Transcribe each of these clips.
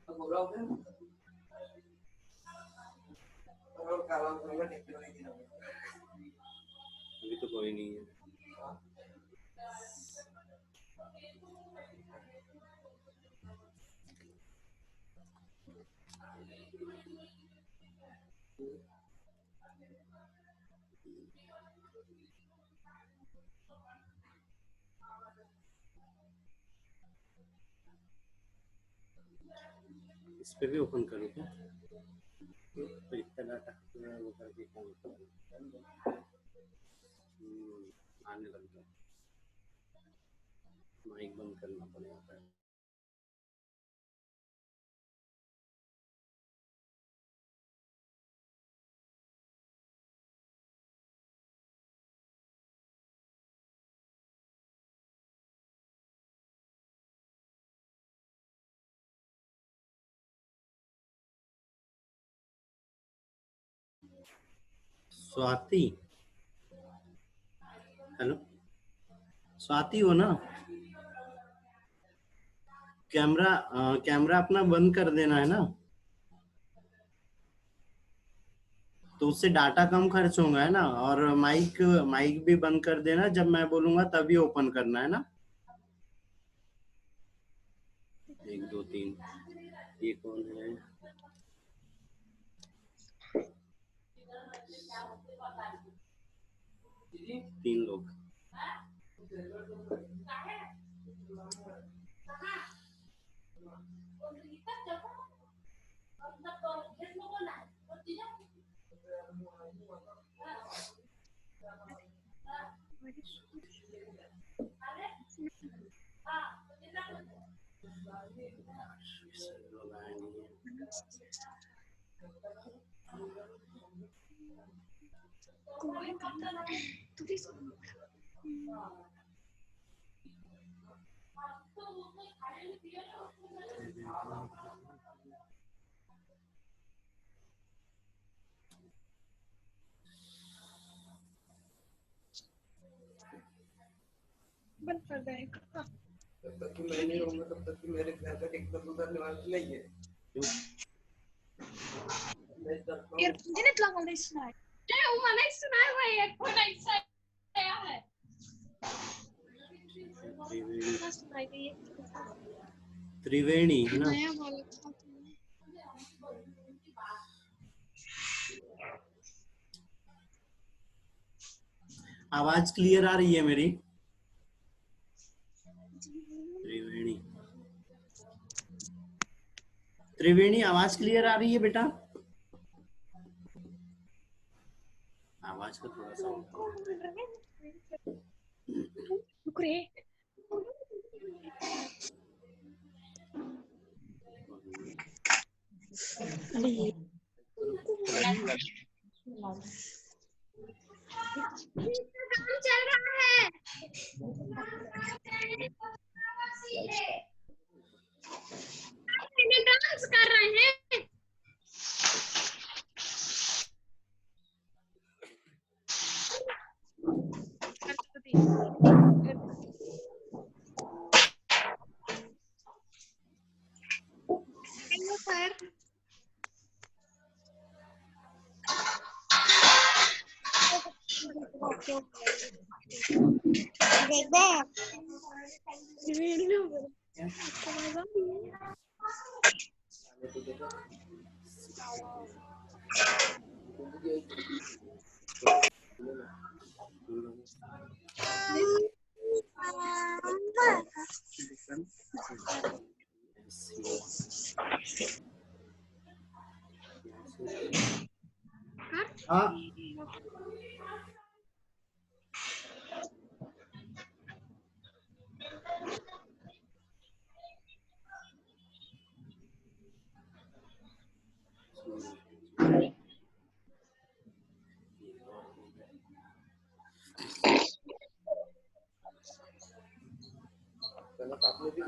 अभी तो कोई नहीं है। इस पे भी ओपन करूँ क्या? तो इतना डाटा वो करके काम आने लग गया। माइक बंद करना पड़ेगा। स्वाति, हेलो स्वाति हो ना? कैमरा अपना बंद कर देना है ना, तो उससे डाटा कम खर्च होगा है ना। और माइक माइक भी बंद कर देना, जब मैं बोलूंगा तभी ओपन करना है ना। 1 2 3। ये कौन है? 3 लोग। बंद कर देगा। जब तक कि मैं नहीं रहूंगा तब तक कि मेरे घर का एक बार उधरने वाला नहीं है। क्यों? Hindi lang ako na-snag. Kaya umanay snag mo eh. Kung nagsaya है. त्रिवेणी है ना? आवाज क्लियर आ रही है मेरी? त्रिवेणी, त्रिवेणी आवाज क्लियर आ रही है बेटा? आवाज का थोड़ा सा काम चल रहा है. डांस कर रहे हैं. Hello sir. हाँ आपने भी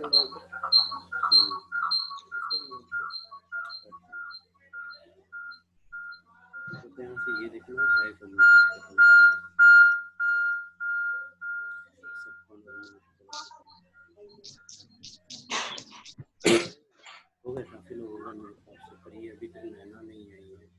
यहाँ से ये देखना है हो गए काफी लोग मेरे ख्याल से, पर ये अभी तक नैना नहीं आई है।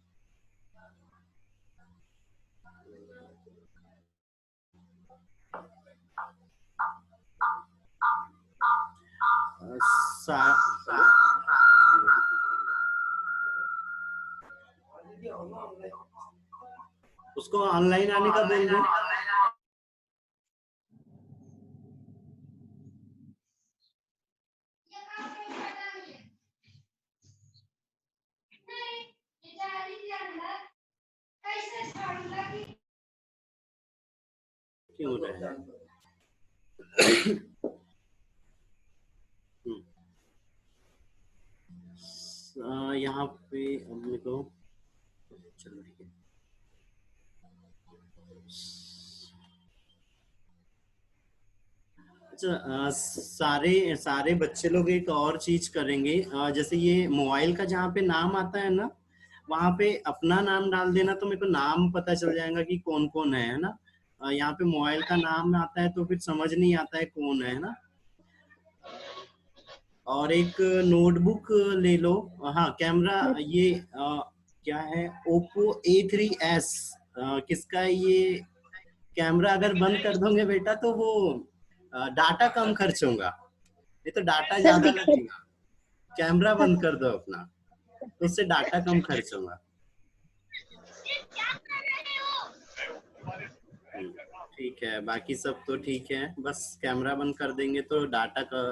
उसको ऑनलाइन आने का बोल दो। क्यों हो रहा है? यहाँ पे अपने को, चलो ठीक है। अच्छा, सारे सारे बच्चे लोग एक और चीज करेंगे, जैसे ये मोबाइल का जहाँ पे नाम आता है ना, वहाँ पे अपना नाम डाल देना, तो मेरे को नाम पता चल जाएगा कि कौन कौन है ना। यहाँ पे मोबाइल का नाम आता है तो फिर समझ नहीं आता है कौन है ना। और एक नोटबुक ले लो। हाँ, कैमरा ये क्या है, ओप्पो A3s, किसका है ये? कैमरा अगर बंद कर दोगे बेटा तो वो डाटा कम खर्च होगा, ये तो डाटा ज्यादा लगेगा। कैमरा बंद कर दो अपना, तो उससे डाटा कम खर्च होगा। ठीक है, बाकी सब तो ठीक है, बस कैमरा बंद कर देंगे तो डाटा का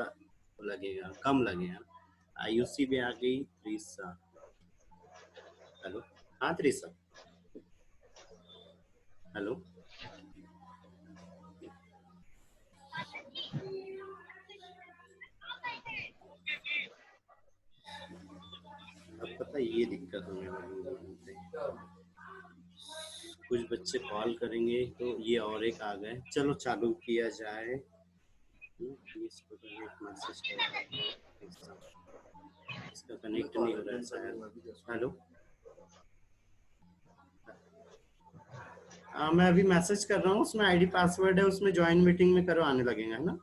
लगेगा, कम लगेगा। आयुषी भी आ गई, त्रिशा। हेलो, हाँ त्रिशा, हेलो। अब पता है ये दिक्कत होने वाली है, कुछ बच्चे कॉल करेंगे तो ये और एक आ गए। चलो चालू किया जाए। इसको इसका कनेक्ट नहीं हो रहा है शायद। हेलो, मैं अभी मैसेज कर रहा हूँ, उसमें आईडी पासवर्ड है, उसमें ज्वाइन मीटिंग में करो, आने लगेगा, है ना?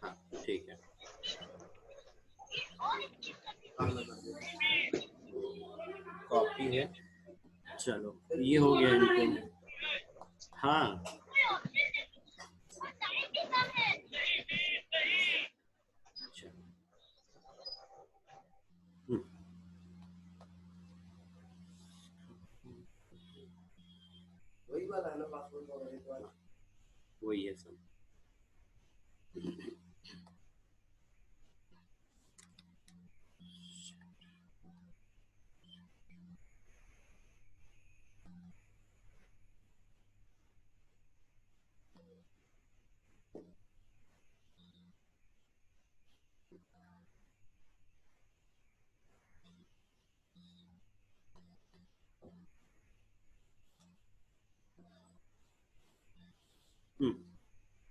हाँ ठीक है। कॉपी है, चलो ये हो गया इनको। हाँ वही वाला है ना पासवर्ड, वही है सब।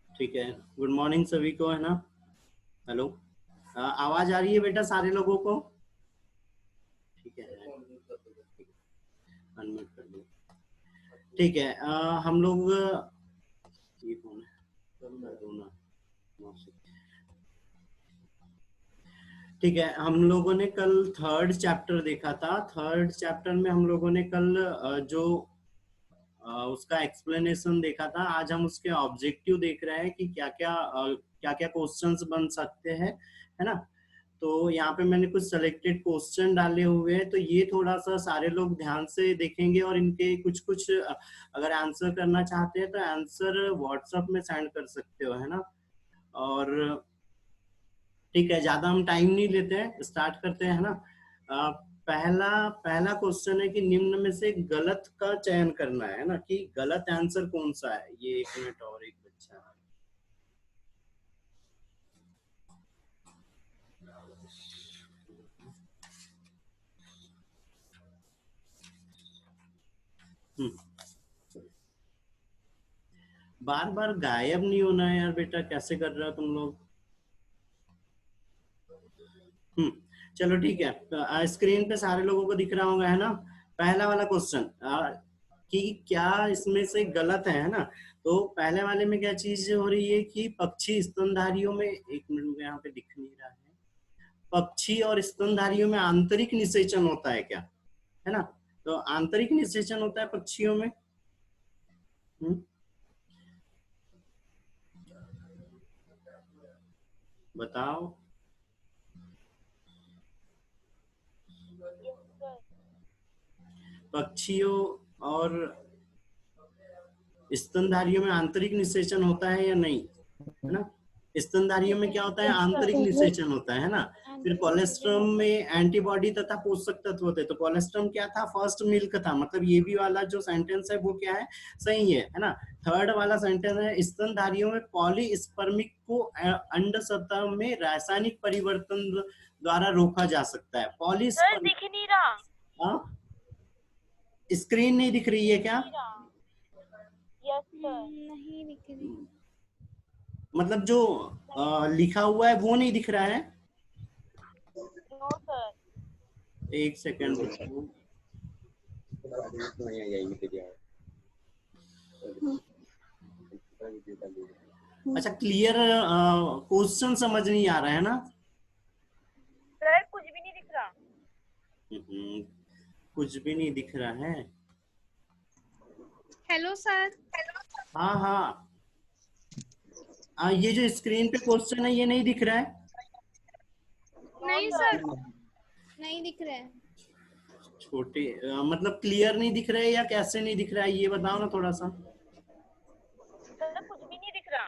ठीक है, गुड मॉर्निंग सभी को, है ना? हेलो, आवाज आ रही है बेटा सारे लोगों को? ठीक है, अनम्यूट कर दो। ठीक है, हम लोग, ये कौन है? ठीक है, हम लोगों ने कल थर्ड चैप्टर देखा था। थर्ड चैप्टर में हम लोगों ने कल जो उसका एक्सप्लेनेशन देखा था, आज हम उसके ऑब्जेक्टिव देख रहे हैं कि क्या क्या क्वेश्चंस बन सकते हैं, है ना? तो यहाँ पे मैंने कुछ सिलेक्टेड क्वेश्चन डाले हुए हैं, तो ये थोड़ा सा सारे लोग ध्यान से देखेंगे और इनके कुछ कुछ अगर आंसर करना चाहते हैं तो आंसर व्हाट्सएप में सेंड कर सकते हो, है ना? और ठीक है, ज्यादा हम टाइम नहीं लेते हैं, स्टार्ट करते हैं, है ना? अ, पहला पहला क्वेश्चन है कि निम्न में से गलत का चयन करना है ना, कि गलत आंसर कौन सा है। ये 1 मिनट, और एक बच्चा है। बार बार गायब नहीं होना है यार बेटा, कैसे कर रहे हो तुम लोग? चलो ठीक है, स्क्रीन पे सारे लोगों को दिख रहा होगा, है ना? पहला वाला क्वेश्चन कि क्या इसमें से गलत है ना? तो पहले वाले में क्या चीज हो रही है कि पक्षी स्तनधारियों में, 1 मिनट में यहाँ पे दिख नहीं रहा है, पक्षी और स्तनधारियों में आंतरिक निषेचन होता है क्या, है ना? तो आंतरिक निषेचन होता है पक्षियों में। बताओ। पक्षियों और स्तनधारियों में आंतरिक निषेचन होता है या नहीं, है ना? स्तनधारियों में क्या होता है, आंतरिक निषेचन होता है ना। फिर कोलेस्ट्रम में एंटीबॉडी तथा पोषक तत्व होते हैं। तो कोलेस्ट्रम क्या था, फर्स्ट मिल्क था, मतलब ये भी वाला जो सेंटेंस है वो क्या है, सही है ना। थर्ड वाला सेंटेंस है, स्तनधारियों में पॉलीस्पर्मिक को अंड सतह में रासायनिक परिवर्तन द्वारा रोका जा सकता है। पॉलीस्पर्मिक दिख नहीं रहा, स्क्रीन नहीं दिख रही है क्या? Yes sir. नहीं दिख रही। मतलब जो लिखा हुआ है वो नहीं दिख रहा है? No sir. एक सेकंड। अच्छा, क्लियर क्वेश्चन समझ नहीं आ रहा है ना? सर कुछ भी नहीं दिख रहा। कुछ भी नहीं दिख रहा है। Hello sir. हाँ हाँ, ये जो स्क्रीन पे क्वेश्चन है ये नहीं दिख रहा है? नहीं सर, नहीं दिख रहा है। छोटे मतलब क्लियर नहीं दिख रहा है या कैसे नहीं दिख रहा है, ये बताओ ना थोड़ा सा। सर कुछ भी नहीं दिख रहा।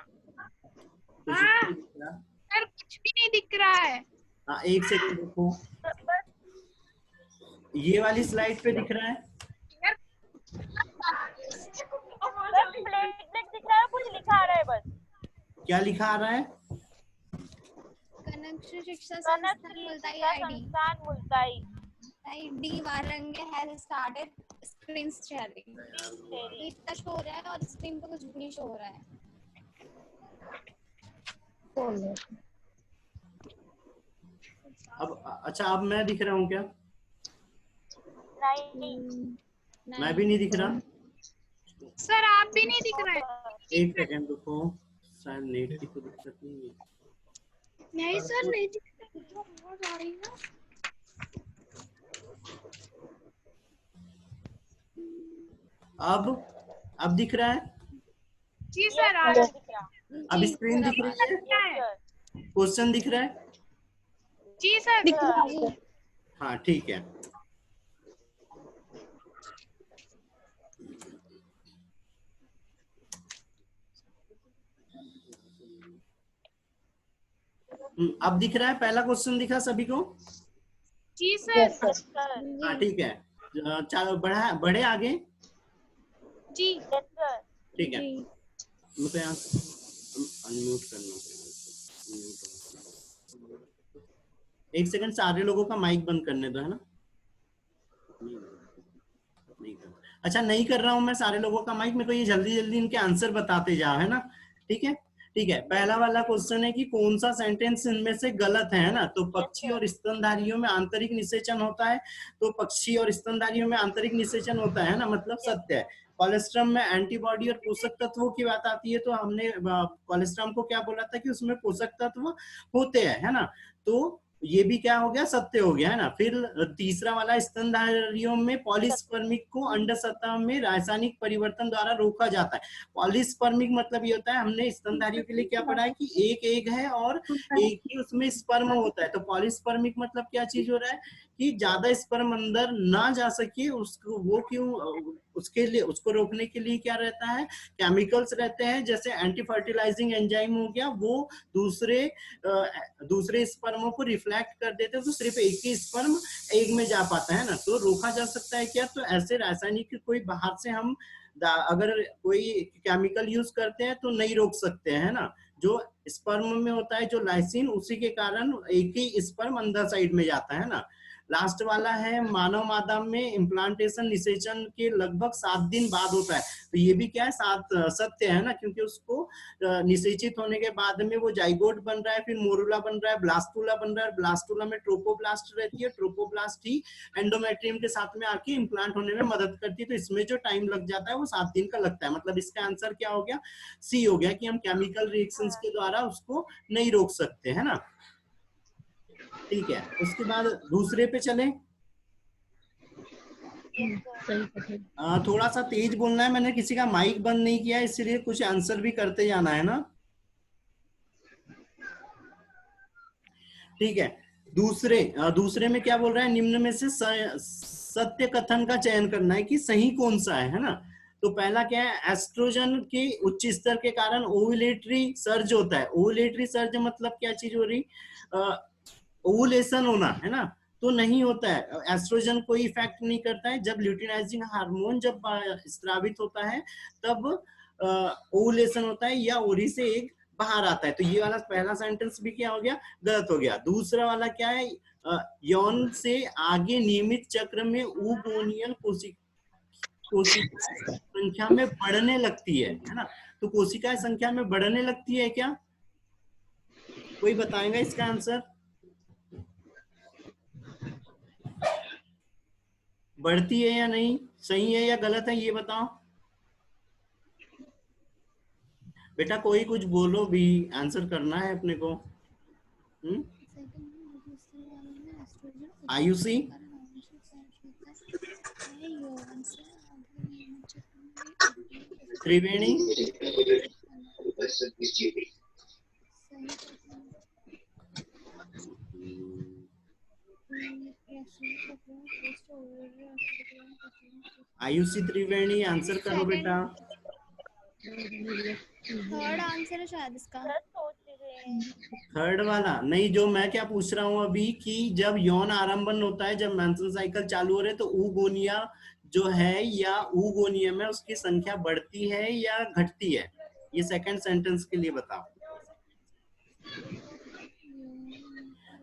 कुछ भी नहीं दिख रहा? सर कुछ भी नहीं दिख रहा है। हाँ, एक सेकंड रुको। बस ये वाली स्लाइड पे दिख रहा है? प्लेटलेट दिख रहा है, कुछ लिखा आ रहा है बस। क्या लिखा आ रहा है? कनक शिक्षा कनक संस्थान श्री मुल्ताई शिक्षा आईडी संस्थान Multai D Warange has started screen sharing. इतना शो हो रहा है और स्क्रीन पे कुछ भी नहीं शो हो रहा है। अब अच्छा, अब मैं दिख रहा हूँ क्या? नहीं मैं भी नहीं दिख रहा। सर आप भी नहीं दिख रहे हैं। एक सेकंड रुको, शायद नेट की तो दिक्कत नहीं है। नहीं सर नहीं दिख रहा। आवाज आ रही ना। अब दिख रहा है? जी सर आ दिख रहा। अब स्क्रीन दिख रही है? क्वेश्चन दिख रहा है? जी सर दिख रहा है। हाँ ठीक है। अब दिख रहा है? पहला क्वेश्चन दिखा सभी को? जी सर। हाँ ठीक है, चलो बढ़े आगे। जी ठीक है, मुझे यहाँ अनम्यूट करना पड़ेगा। एक सेकंड, सारे लोगों का माइक बंद करने दो, है ना? नहीं कर, अच्छा नहीं कर रहा हूं मैं सारे लोगों का माइक। मेरे को ये जल्दी जल्दी इनके आंसर बताते जाओ, है ना? ठीक है ठीक है। पहला वाला क्वेश्चन है कि कौन सा सेंटेंस इनमें से गलत है ना? तो पक्षी और स्तनधारियों में आंतरिक निषेचन होता है, तो पक्षी और स्तनधारियों में आंतरिक निषेचन होता है ना, मतलब सत्य है। कोलेस्ट्रम में एंटीबॉडी और पोषक तत्वों की बात आती है, तो हमने कोलेस्ट्रम को क्या बोला था कि उसमें पोषक तत्व होते हैं, है ना? तो ये भी क्या हो गया, सत्य हो गया, है ना? फिर तीसरा वाला, स्तनधारियों में पॉलीस्पर्मिक को अंड सतह में रासायनिक परिवर्तन द्वारा रोका जाता है। पॉलीस्पर्मिक मतलब ये होता है, हमने स्तनधारियों के लिए क्या पढ़ा है कि एक एग है और एक ही उसमें स्पर्म होता है। तो पॉलीस्पर्मिक मतलब क्या चीज हो रहा है कि ज्यादा स्पर्म अंदर ना जा सके, उसको वो क्यों, उसके लिए, उसको रोकने के लिए क्या रहता है, केमिकल्स रहते हैं, जैसे एंटी फर्टिलाइजिंग एंजाइम हो गया, वो दूसरे स्पर्मों को रिफ्लेक्ट कर देते हैं, तो सिर्फ एक ही स्पर्म एग में जा पाता है ना। तो रोका जा सकता है क्या? तो ऐसे रासायनिक कोई बाहर से हम अगर कोई केमिकल यूज करते हैं तो नहीं रोक सकते हैं, है ना? जो स्पर्म में होता है जो लाइसिन, उसी के कारण एक ही स्पर्म अंदर साइड में जाता है ना। लास्ट वाला है, मानव मादा में इम्प्लांटेशन निषेचन के लगभग 7 दिन बाद होता है। तो ये भी क्या है, सत्य है ना, क्योंकि उसको निषेचित होने के बाद में वो जाइगोट बन रहा है, फिर मोरुला बन रहा है, ब्लास्टुला बन रहा है, ब्लास्टुला में ट्रोपोब्लास्ट रहती है, ट्रोपोब्लास्ट ही एंडोमेट्रियम के साथ में आके इम्प्लांट होने में मदद करती है। तो इसमें जो टाइम लग जाता है वो 7 दिन का लगता है। मतलब इसका आंसर क्या हो गया, सी हो गया, कि हम केमिकल रिएक्शंस के द्वारा उसको नहीं रोक सकते, है ना? ठीक है, उसके बाद दूसरे पे चले। थोड़ा सा तेज बोलना है, मैंने किसी का माइक बंद नहीं किया इसलिए कुछ आंसर भी करते जाना है ना। ठीक है, दूसरे में क्या बोल रहा है, निम्न में से सत्य कथन का चयन करना है कि सही कौन सा है ना। तो पहला क्या है, एस्ट्रोजन के उच्च स्तर के कारण ओवुलेटरी सर्ज होता है। ओवुलेटरी सर्ज मतलब क्या चीज हो रही, ओवुलेशन होना है ना, तो नहीं होता है। एस्ट्रोजन कोई इफेक्ट नहीं करता है। जब ल्यूटिनाइजिंग हार्मोन जब स्रावित होता है तब ओवुलेशन होता है या ओरी से एक बाहर आता है। तो ये वाला पहला सेंटेंस भी क्या हो गया, गलत हो गया। दूसरा वाला क्या है, यौन से आगे नियमित चक्र में ऊगोनियल कोशिका संख्या में बढ़ने लगती है ना। तो कोशिका संख्या में बढ़ने लगती है क्या, कोई बताएगा इसका आंसर? बढ़ती है या नहीं, सही है या गलत है, ये बताओ बेटा। कोई कुछ बोलो भी, आंसर करना है अपने को। आयुषी त्रिवेणी, आयुषी त्रिवेणी आंसर करो बेटा। थर्ड आंसर है शायद इसका। सर सोच रहे हैं। थर्ड वाला नहीं, जो मैं क्या पूछ रहा हूँ अभी कि जब यौन आरंभन होता है, जब मेंस्ट्रुअल साइकिल चालू हो रहे, तो ऊगोनिया जो है या ऊगोनियम है उसकी संख्या बढ़ती है या घटती है, ये सेकंड सेंटेंस के लिए बताओ।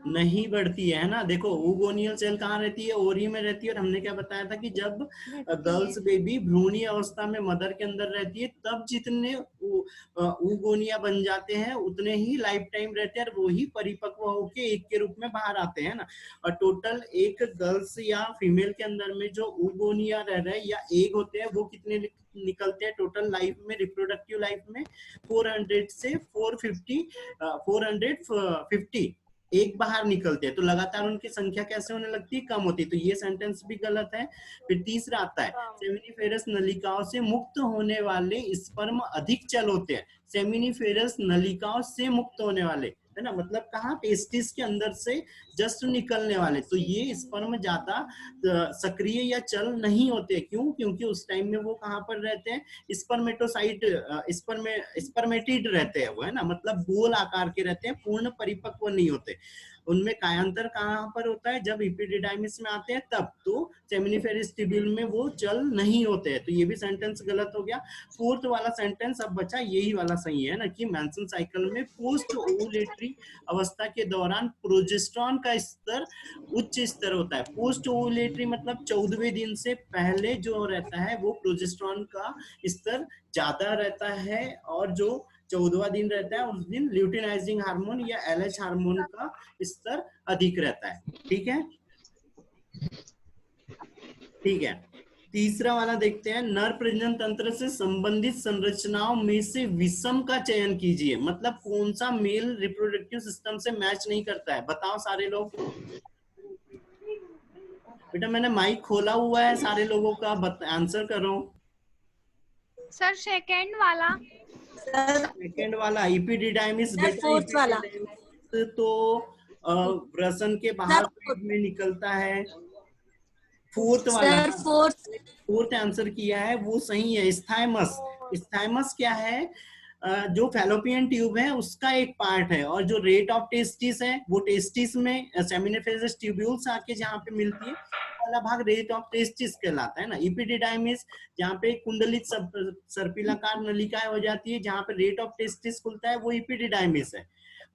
नहीं बढ़ती है ना। देखो ऊगोनियल सेल कहाँ रहती है, ओरी में रहती है। और हमने क्या बताया था कि जब गर्ल्स बेबी भ्रूणीय अवस्था में मदर के अंदर रहती है, तब जितने ऊगोनिया बन जाते हैं उतने ही लाइफ टाइम रहते हैं और वो ही परिपक्व होके एक के रूप में बाहर आते हैं ना। और टोटल एक गर्ल्स या फीमेल के अंदर में जो ऊगोनिया रह रहे हैं या एग होते हैं, वो कितने निकलते हैं टोटल लाइफ में, रिप्रोडक्टिव लाइफ में 400 से 450 एक बाहर निकलते हैं। तो लगातार उनकी संख्या कैसे होने लगती है, कम होती है। तो ये सेंटेंस भी गलत है। फिर तीसरा आता है, सेमिनिफेरस नलिकाओं से मुक्त होने वाले स्पर्म अधिक चल होते हैं। सेमिनिफेरस नलिकाओं से मुक्त होने वाले है ना, मतलब कहाँ, टेस्टिस के अंदर से जस्ट निकलने वाले। तो ये स्पर्म ज्यादा सक्रिय या चल नहीं होते। क्यों? क्योंकि उस टाइम में वो कहाँ पर रहते हैं, स्पर्मेटोसाइट स्पर्मेटिड रहते हैं वो, है ना, मतलब गोल आकार के रहते हैं, पूर्ण परिपक्व नहीं होते। उनमें कायांतर कहाँ पर होता है, जब इपिडिडाइमिस में आते हैं तब। तो सेमिनिफेरस ट्यूब्यूल में वो चल नहीं होते हैं। तो ये भी सेंटेंस गलत हो गया। फोर्थ वाला सेंटेंस अब बचा यही वाला सही है ना, कि मेंस्ट्रुअल साइकिल में पोस्ट ओवुलेटरी अवस्था के दौरान प्रोजेस्टेरॉन का स्तर उच्च स्तर होता है। पोस्ट ओवुलेटरी मतलब 14वें दिन से पहले जो रहता है वो प्रोजेस्टेरॉन का स्तर ज्यादा रहता है, और जो 14वां दिन रहता है उस दिन ल्यूटिनाइजिंग हार्मोन या एलएच हार्मोन का स्तर अधिक रहता है। ठीक है, ठीक है। तीसरा वाला देखते हैं, नर प्रजनन तंत्र से संबंधित संरचनाओं में से विषम का चयन कीजिए। मतलब कौन सा मेल रिप्रोडक्टिव सिस्टम से मैच नहीं करता है, बताओ सारे लोग। बेटा मैंने माइक खोला हुआ है सारे लोगों का, आंसर करो। सर सेकंड वाला। सेकंड वाला इपिडिडाइमिस। बेटा फोर्थ वाला। इपिडिडाइमिस तो वृषण के बाहर साइड में निकलता है। फोर्थ वाला, सर फोर्थ आंसर किया है वो सही है, स्थाइमस। स्थाइमस क्या है, जो फैलोपियन ट्यूब है उसका एक पार्ट है। और जो रेट ऑफ टेस्टिस है, वो टेस्टिस में सेमिनिफेरस ट्यूब्यूल्स आके जहाँ पे मिलती है, वाला भाग रेट ऑफ टेस्टिस कहलाता है ना। इपिडिडाइमिस जहाँ पे कुंडलित सर्पिलाकार नलिकाएं हो जाती है, जहाँ पे रेट ऑफ टेस्टिस खुलता है, वो इपिडिडाइमिस है।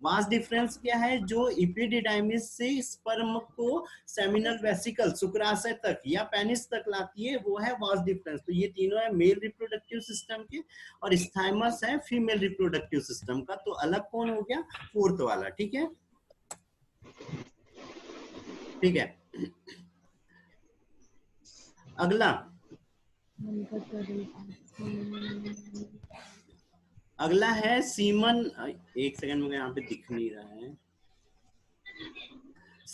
वास्ट डिफरेंस क्या है, जो इपिडिडाइमिस से स्पर्म को सेमिनल वेसिकल शुक्राशय तक या पेनिस तक लाती है, वो है वास्ट डिफरेंस। तो ये तीनों है मेल रिप्रोडक्टिव सिस्टम के, और स्थाइमस है फीमेल रिप्रोडक्टिव सिस्टम का। तो अलग कौन हो गया, फोर्थ वाला। ठीक है, ठीक है। अगला, अगला है सीमन। एक सेकंड, मुझे यहाँ पे दिख नहीं रहा है।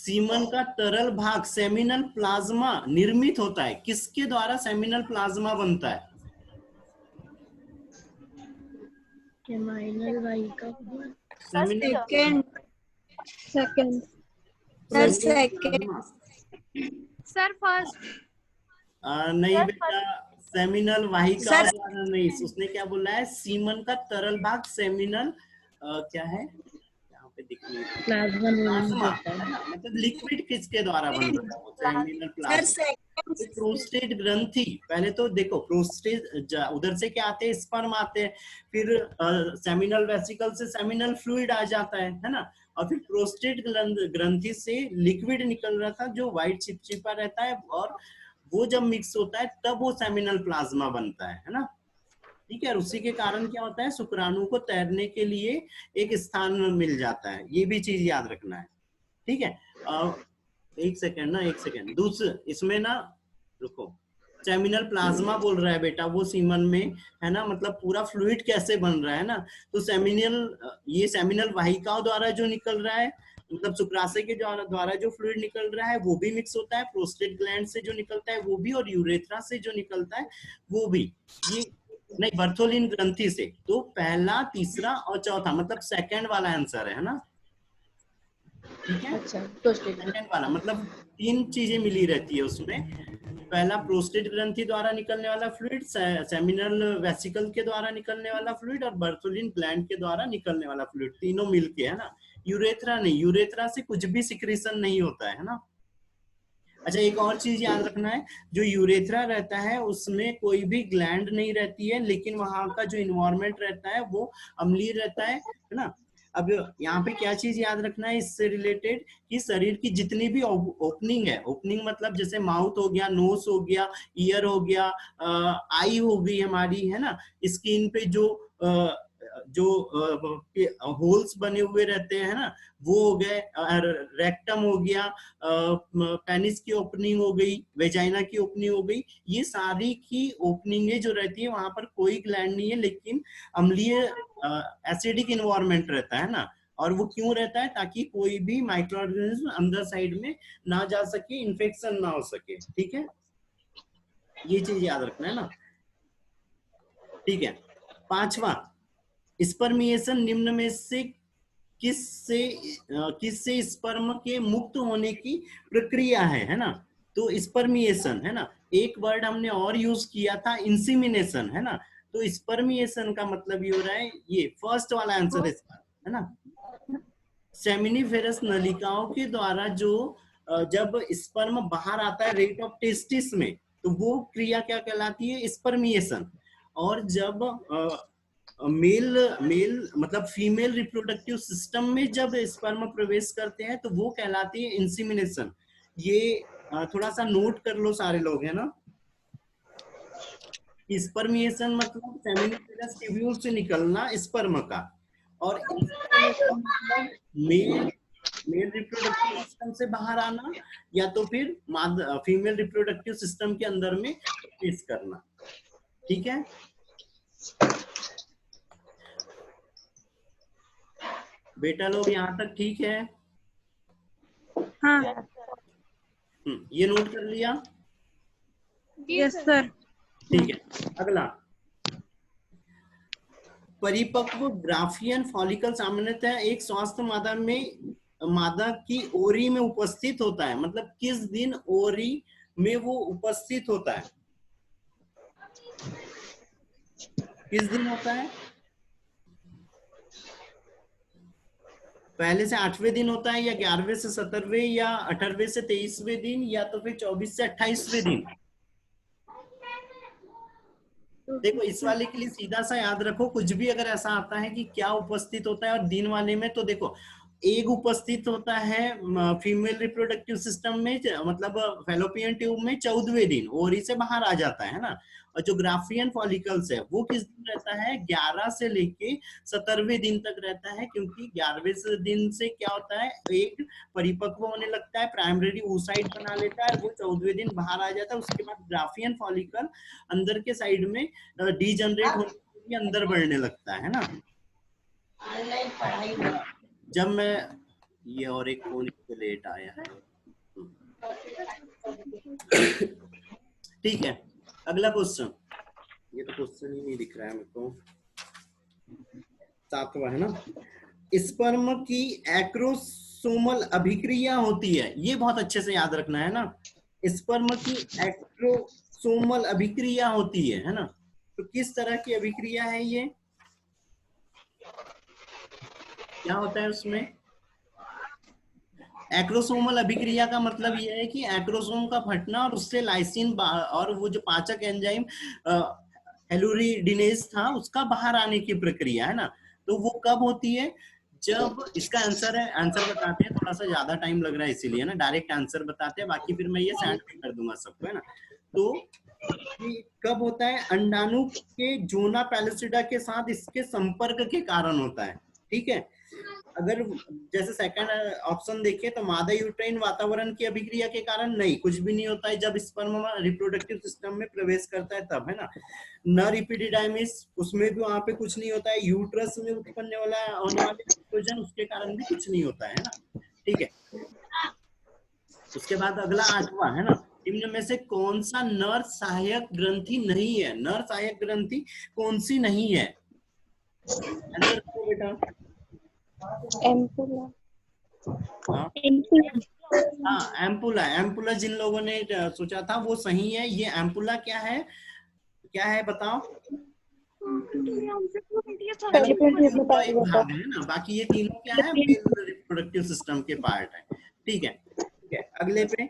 सीमन का तरल भाग सेमिनल प्लाज्मा निर्मित होता है। किसके द्वारा सेमिनल प्लाज्मा बनता है? सेमिनल वाहिका seminal second second sir second sir first. नहीं बेटा, सेमिनल वाहिका सर द्वारा नहीं, उसने क्या बोला है? सीमन का तरल भाग सेमिनल क्या है यहाँ पे दिख नहीं रहा, प्लाज्मा निर्मित प्लाज्मा होता है है। ना, मतलब लिक्विड किसके द्वारा बन रहा है? वो सेमिनल सर प्लाज्मा। सेकंड तो प्रोस्टेट ग्रंथि, पहले तो देखो प्रोस्टेट उधर से क्या आते हैं? स्पर्म आते हैं, फिर सेमिनल वेसिकल से सेमिनल फ्लूइड आ जाता है ना, और फिर प्रोस्टेट ग्रंथि से लिक्विड निकल रहा था जो व्हाइट चिपचिपा रहता है, और वो जब मिक्स होता है तब वो सेमिनल प्लाज्मा बनता है ना। ठीक है, और उसी के कारण क्या होता है? शुक्राणु को तैरने के लिए एक स्थान मिल जाता है। ये भी चीज याद रखना है। ठीक है, एक सेकेंड ना, एक सेकेंड। दूसरे इसमें ना, रुको, सेमिनल प्लाज्मा बोल रहा है बेटा वो सीमन में, है ना, मतलब पूरा फ्लूइड कैसे बन रहा है ना। तो सेमिनल, ये सेमिनल वाहिकाओं द्वारा जो निकल रहा है, मतलब शुक्राशय के द्वारा जो फ्लूइड निकल रहा है वो भी मिक्स होता है, प्रोस्टेट ग्लैंड से जो निकलता है वो भी, और यूरेथ्रा से जो निकलता है वो भी। ये नहीं, बर्थोलिन ग्रंथि से। तो पहला, तीसरा और चौथा, मतलब सेकंड वाला आंसर है ना। ठीक है, अच्छा प्रोस्टेट सेकंड वाला, मतलब तीन चीजें मिली रहती है उसमें। पहला प्रोस्टेट ग्रंथि द्वारा निकलने वाला फ्लूइड, सेमिनल वेसिकल के द्वारा निकलने वाला फ्लूइड, और बर्थोलिन ग्लैंड के द्वारा निकलने वाला फ्लूइड, तीनों मिलके, है ना। यूरेथ्रा नहीं, यूरेथ्रा से कुछ भी सिक्रीशन नहीं होता है ना। अच्छा, एक और चीज याद रखना है, जो यूरेथ्रा रहता है उसमें कोई भी ग्लैंड नहीं रहती है, लेकिन वहां का जो इन्वायरमेंट रहता है वो अम्लीय रहता है ना। अब यहाँ पे क्या चीज याद रखना है इससे रिलेटेड, कि शरीर की जितनी भी ओपनिंग है, ओपनिंग मतलब जैसे माउथ हो गया, नोज हो गया, ईयर हो गया, आई हो गई हमारी, है ना, स्किन पे जो होल्स बने हुए रहते हैं ना, वो हो गए, रेक्टम हो गया, पेनिस की ओपनिंग हो गई, वेजाइना की ओपनिंग हो गई, ये सारी की ओपनिंगें जो रहती है वहां पर कोई ग्लैंड नहीं है, लेकिन अम्लीय एसिडिक इन्वायरमेंट रहता है ना। और वो क्यों रहता है? ताकि कोई भी माइक्रो ऑर्गेनिज्म अंदर साइड में ना जा सके, इन्फेक्शन ना हो सके। ठीक है, ये चीज याद रखना है ना। ठीक है, पांचवा, स्पर्मिएशन निम्न में से किससे स्पर्म के मुक्त होने की प्रक्रिया है ना। तो स्पर्मिएशन, है ना, एक वर्ड हमने और यूज किया था, इंसिमिनेशन, है ना। तो स्पर्मिएशन का मतलब ये हो रहा है, ये फर्स्ट वाला आंसर है इसका, है ना। सेमिनिफेरस नलिकाओं के द्वारा जो जब स्पर्म बाहर आता है रेट ऑफ टेस्टिस में, तो वो क्रिया क्या कहलाती है? स्पर्मिएशन। और जब मेल मेल मतलब फीमेल रिप्रोडक्टिव सिस्टम में जब स्पर्म प्रवेश करते हैं तो वो कहलाती है इंसिमिनेशन। ये थोड़ा सा नोट कर लो सारे लोग, है ना। स्पर्मिएशन मतलब सेमिनिफेरस ट्यूब्यूल से निकलना स्पर्म का, और इंसिमिनेशन मतलब मेल मेल रिप्रोडक्टिव सिस्टम से बाहर आना, या तो फिर फीमेल रिप्रोडक्टिव सिस्टम के अंदर में प्रवेश करना। ठीक है, बेटा लोग यहाँ तक ठीक है? हाँ ये नोट कर लिया? Yes sir. ठीक है, अगला, परिपक्व ग्राफियन फॉलिकल सामान्यतः एक स्वस्थ मादा की ओरी में उपस्थित होता है। मतलब किस दिन ओरी में वो उपस्थित होता है? किस दिन होता है? पहले से 8वें दिन होता है, या 11वें से 17वें, या 18वें से 23वें दिन, या तो फिर 24 से 28वें दिन? देखो, इस वाले के लिए सीधा सा याद रखो, कुछ भी अगर ऐसा आता है कि क्या उपस्थित होता है, और दिन वाले में तो देखो, एग उपस्थित होता है फीमेल रिप्रोडक्टिव सिस्टम में, मतलब फेलोपियन ट्यूब में 14वें दिन, ओरी से बाहर आ जाता है ना। और जो ग्राफियन फॉलिकल्स है वो किस दिन रहता है? 11 से लेके 17वें दिन तक रहता है, क्योंकि 11वें दिन से क्या होता है, एग परिपक्व होने लगता है, प्राइमरी oocyte बना लेता है, वो 14वें दिन बाहर आ जाता है। उसके बाद ग्राफियन फॉलिकल अंदर के साइड में डीजनरेट होने के लिए अंदर बढ़ने लगता है ना। जब मैं ये और एक फोन इससे लेट आया है। ठीक है, अगला क्वेश्चन। ये तो क्वेश्चन ही नहीं दिख रहा है मेरे को। 7वां है ना, स्पर्म की एक्रोसोमल अभिक्रिया होती है, ये बहुत अच्छे से याद रखना है ना। स्पर्म की एक्रोसोमल अभिक्रिया होती है ना। तो किस तरह की अभिक्रिया है ये, क्या होता है उसमें? एक्रोसोमल अभिक्रिया का मतलब यह है कि एक्रोसोम का फटना और उससे लाइसिन और वो जो पाचक एंजाइम हेलुरिडिनेज था उसका बाहर आने की प्रक्रिया है ना। तो वो कब होती है? जब, इसका आंसर है, आंसर बताते हैं, थोड़ा सा ज्यादा टाइम लग रहा है इसीलिए ना, डायरेक्ट आंसर बताते हैं, बाकी फिर मैं ये सेंड भी कर दूंगा सबको, है ना। तो कब होता है? अंडाणु के जोना पैलिसिडा के साथ इसके संपर्क के कारण होता है, ठीक है। अगर जैसे सेकंड ऑप्शन देखें तो मादा यूट्राइन वातावरण की अभिक्रिया के कारण नहीं, कुछ भी नहीं होता है जब स्पर्म रिप्रोडक्टिव सिस्टम में प्रवेश करता है तब, है ना। नर इपिडिडाइमिस, उसमें भी वहां पे कुछ नहीं होता है। यूट्रस में उत्पन्न होने वाले एस्ट्रोजन, उसके कारण भी कुछ नहीं होता है ना, ठीक है। उसके बाद अगला 8वां है ना, निम्न में से कौन सा नर सहायक ग्रंथि नहीं है? नर सहायक ग्रंथि कौन सी नहीं है? आंसर करो बेटा। एम्पुला। हाँ, एम्पुला। एम्पुला जिन लोगों ने सोचा था वो सही है। ये एम्पुला क्या है, क्या है बताओ? भाग है ना, बाकी ये तीनों क्या है? मेल रिप्रोडक्टिव सिस्टम के पार्ट है, ठीक है। ठीक है, अगले पे,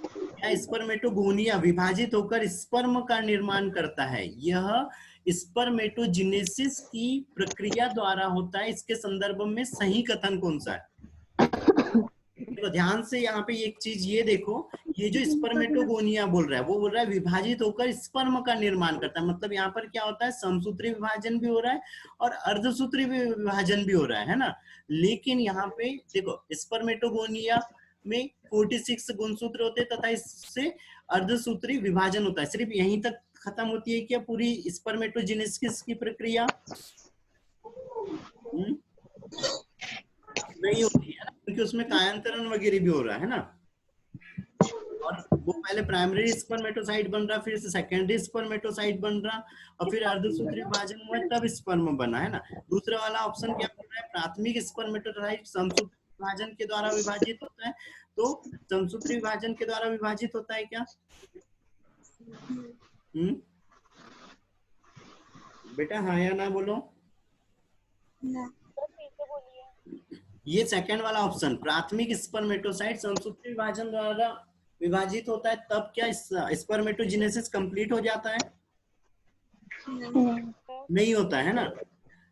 क्या स्पर्मेटोगोनिया विभाजित होकर स्पर्म का निर्माण करता है? यह स्पर्मेटोजेनेसिस की प्रक्रिया द्वारा होता है। इसके संदर्भ में सही कथन कौन सा है? तो ध्यान से यहाँ पे एक चीज ये देखो, ये जो स्पर्मेटोगोनिया बोल रहा है वो बोल रहा है विभाजित होकर स्पर्म का निर्माण करता है। मतलब यहाँ पर क्या होता है? समसूत्री विभाजन भी हो रहा है और अर्धसूत्री विभाजन भी हो रहा है ना। लेकिन यहाँ पे देखो, स्पर्मेटोगोनिया में 46 गुणसूत्र होते हैं तथा इससे अर्धसूत्री विभाजन होता है। सिर्फ यहीं तक खत्म होती है क्या पूरी स्पर्मेटोजेनेसिस की प्रक्रिया? नहीं होती है ना, क्योंकि उसमें कायांतरण वगैरह भी हो रहा है ना। और वो पहले प्राइमरी स्पर्मेटोसाइट बन रहा, फिर सेकेंडरी स्पर्मेटोसाइट बन रहा, और फिर अर्धसूत्री विभाजन हुआ तब स्पर्म बना, है ना। दूसरा वाला ऑप्शन क्या बोल रहा है? प्राथमिक स्पर्मेटोसाइट समसूत्री विभाजन के द्वारा विभाजित होता है। तो समसूत्री विभाजन के द्वारा विभाजित होता है क्या? बेटा हाँ या ना बोलो। ये सेकंड वाला ऑप्शन, प्राथमिक स्पर्मेटोसाइट समसूत्री विभाजन द्वारा विभाजित होता है तब क्या स्पर्मेटोजेनेसिस कंप्लीट हो जाता है? नहीं होता है ना।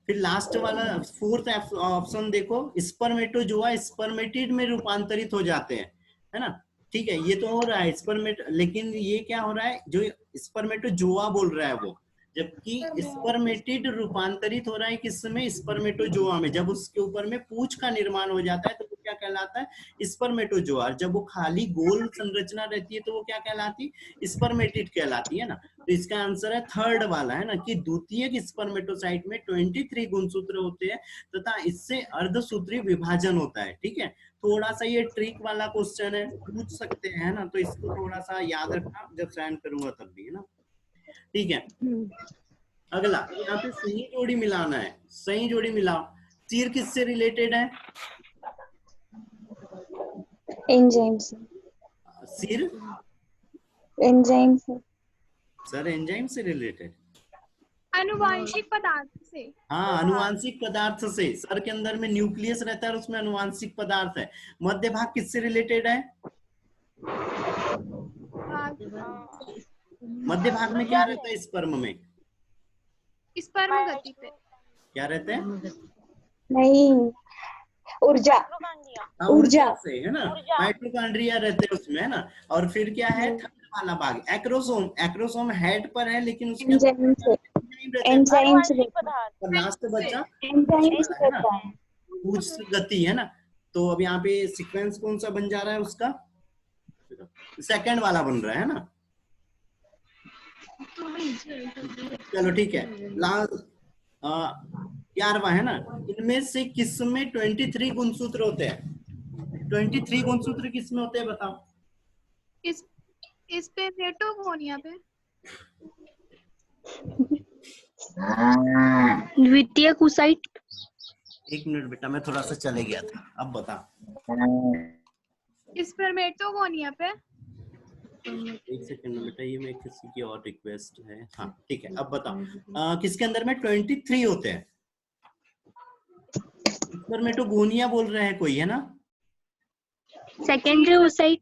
फिर लास्ट वाला फोर्थ ऑप्शन देखो, स्पर्मेटोजोआ स्पर्मेटिड में रूपांतरित हो जाते हैं, है ना। ठीक है, ये तो हो रहा है स्पर्मेट, लेकिन ये क्या हो रहा है? जो स्पर्मेटोजोआ बोल रहा है वो, जबकि स्पर्मेटिड रूपांतरित हो रहा है किसमें? स्पर्मेटोजोआ में। जब उसके ऊपर में पूंछ का निर्माण हो जाता है तो वो क्या कहलाता है? स्पर्मेटोजोआ। जब वो खाली गोल संरचना रहती है तो वो क्या कहलाती? स्पर्मेटिड कहलाती है ना। तो इसका आंसर है थर्ड वाला, है ना, कि द्वितीयक स्पर्मेटोसाइट में 23 गुणसूत्र होते हैं तथा इससे अर्धसूत्री विभाजन होता है, ठीक है। थोड़ा सा ये ट्रिक वाला क्वेश्चन है, पूछ सकते हैं ना, तो इसको थोड़ा सा याद रखना जब सेंड करूंगा तब भी, है ना, ठीक है। अगला, यहाँ पे सही जोड़ी मिलाना है, सही जोड़ी मिलाओ। सिर किससे रिलेटेड है? एंजाइम से। सिर एंजाइम से। सर एंजाइम से रिलेटेड, आनुवांशिक पदार्थ से। हाँ, अनुवांशिक पदार्थ से। सर के अंदर में न्यूक्लियस रहता है और उसमें अनुवांशिक पदार्थ है। मध्य भाग किससे रिलेटेड है? मध्य भाग में क्या रहता है स्पर्म में? स्पर्म गति पे क्या रहते हैं? नहीं, ऊर्जा। हाँ, ऊर्जा से, है ना। माइटोकॉन्ड्रिया रहते हैं उसमें, है ना। और फिर क्या है थर्ड वाला भाग? एक्रोसोम। एक्रोसोम हेड पर है लेकिन उसके एंजाइम से। एंजाइम से। और लास्ट बचा एंजाइम से है ना, रहता है। पूछ गति, है ना। तो अब यहाँ पे सीक्वेंस कौन सा बन जा रहा है उसका? सेकंड वाला बन रहा है ना। चलो ठीक है, लास्ट 11वां है ना। इनमें से किस में 23 गुणसूत्र होते हैं? 23 गुणसूत्र किस में होते हैं बताओ? इस पे मेटोगोनिया पे। द्वितीय कुसाइट। एक मिनट बेटा, मैं थोड़ा सा चले गया था, अब बता। इस पर मेटोगोनिया पे। एक सेकंड में बेटा, ये मैं किसी की और रिक्वेस्ट है। हाँ ठीक है, अब बता। किसके अंदर में 23 होते हैं? स्पर्मेटोगोनिया बोल रहे हैं कोई, है ना? सेकेंडरी कुसाइट।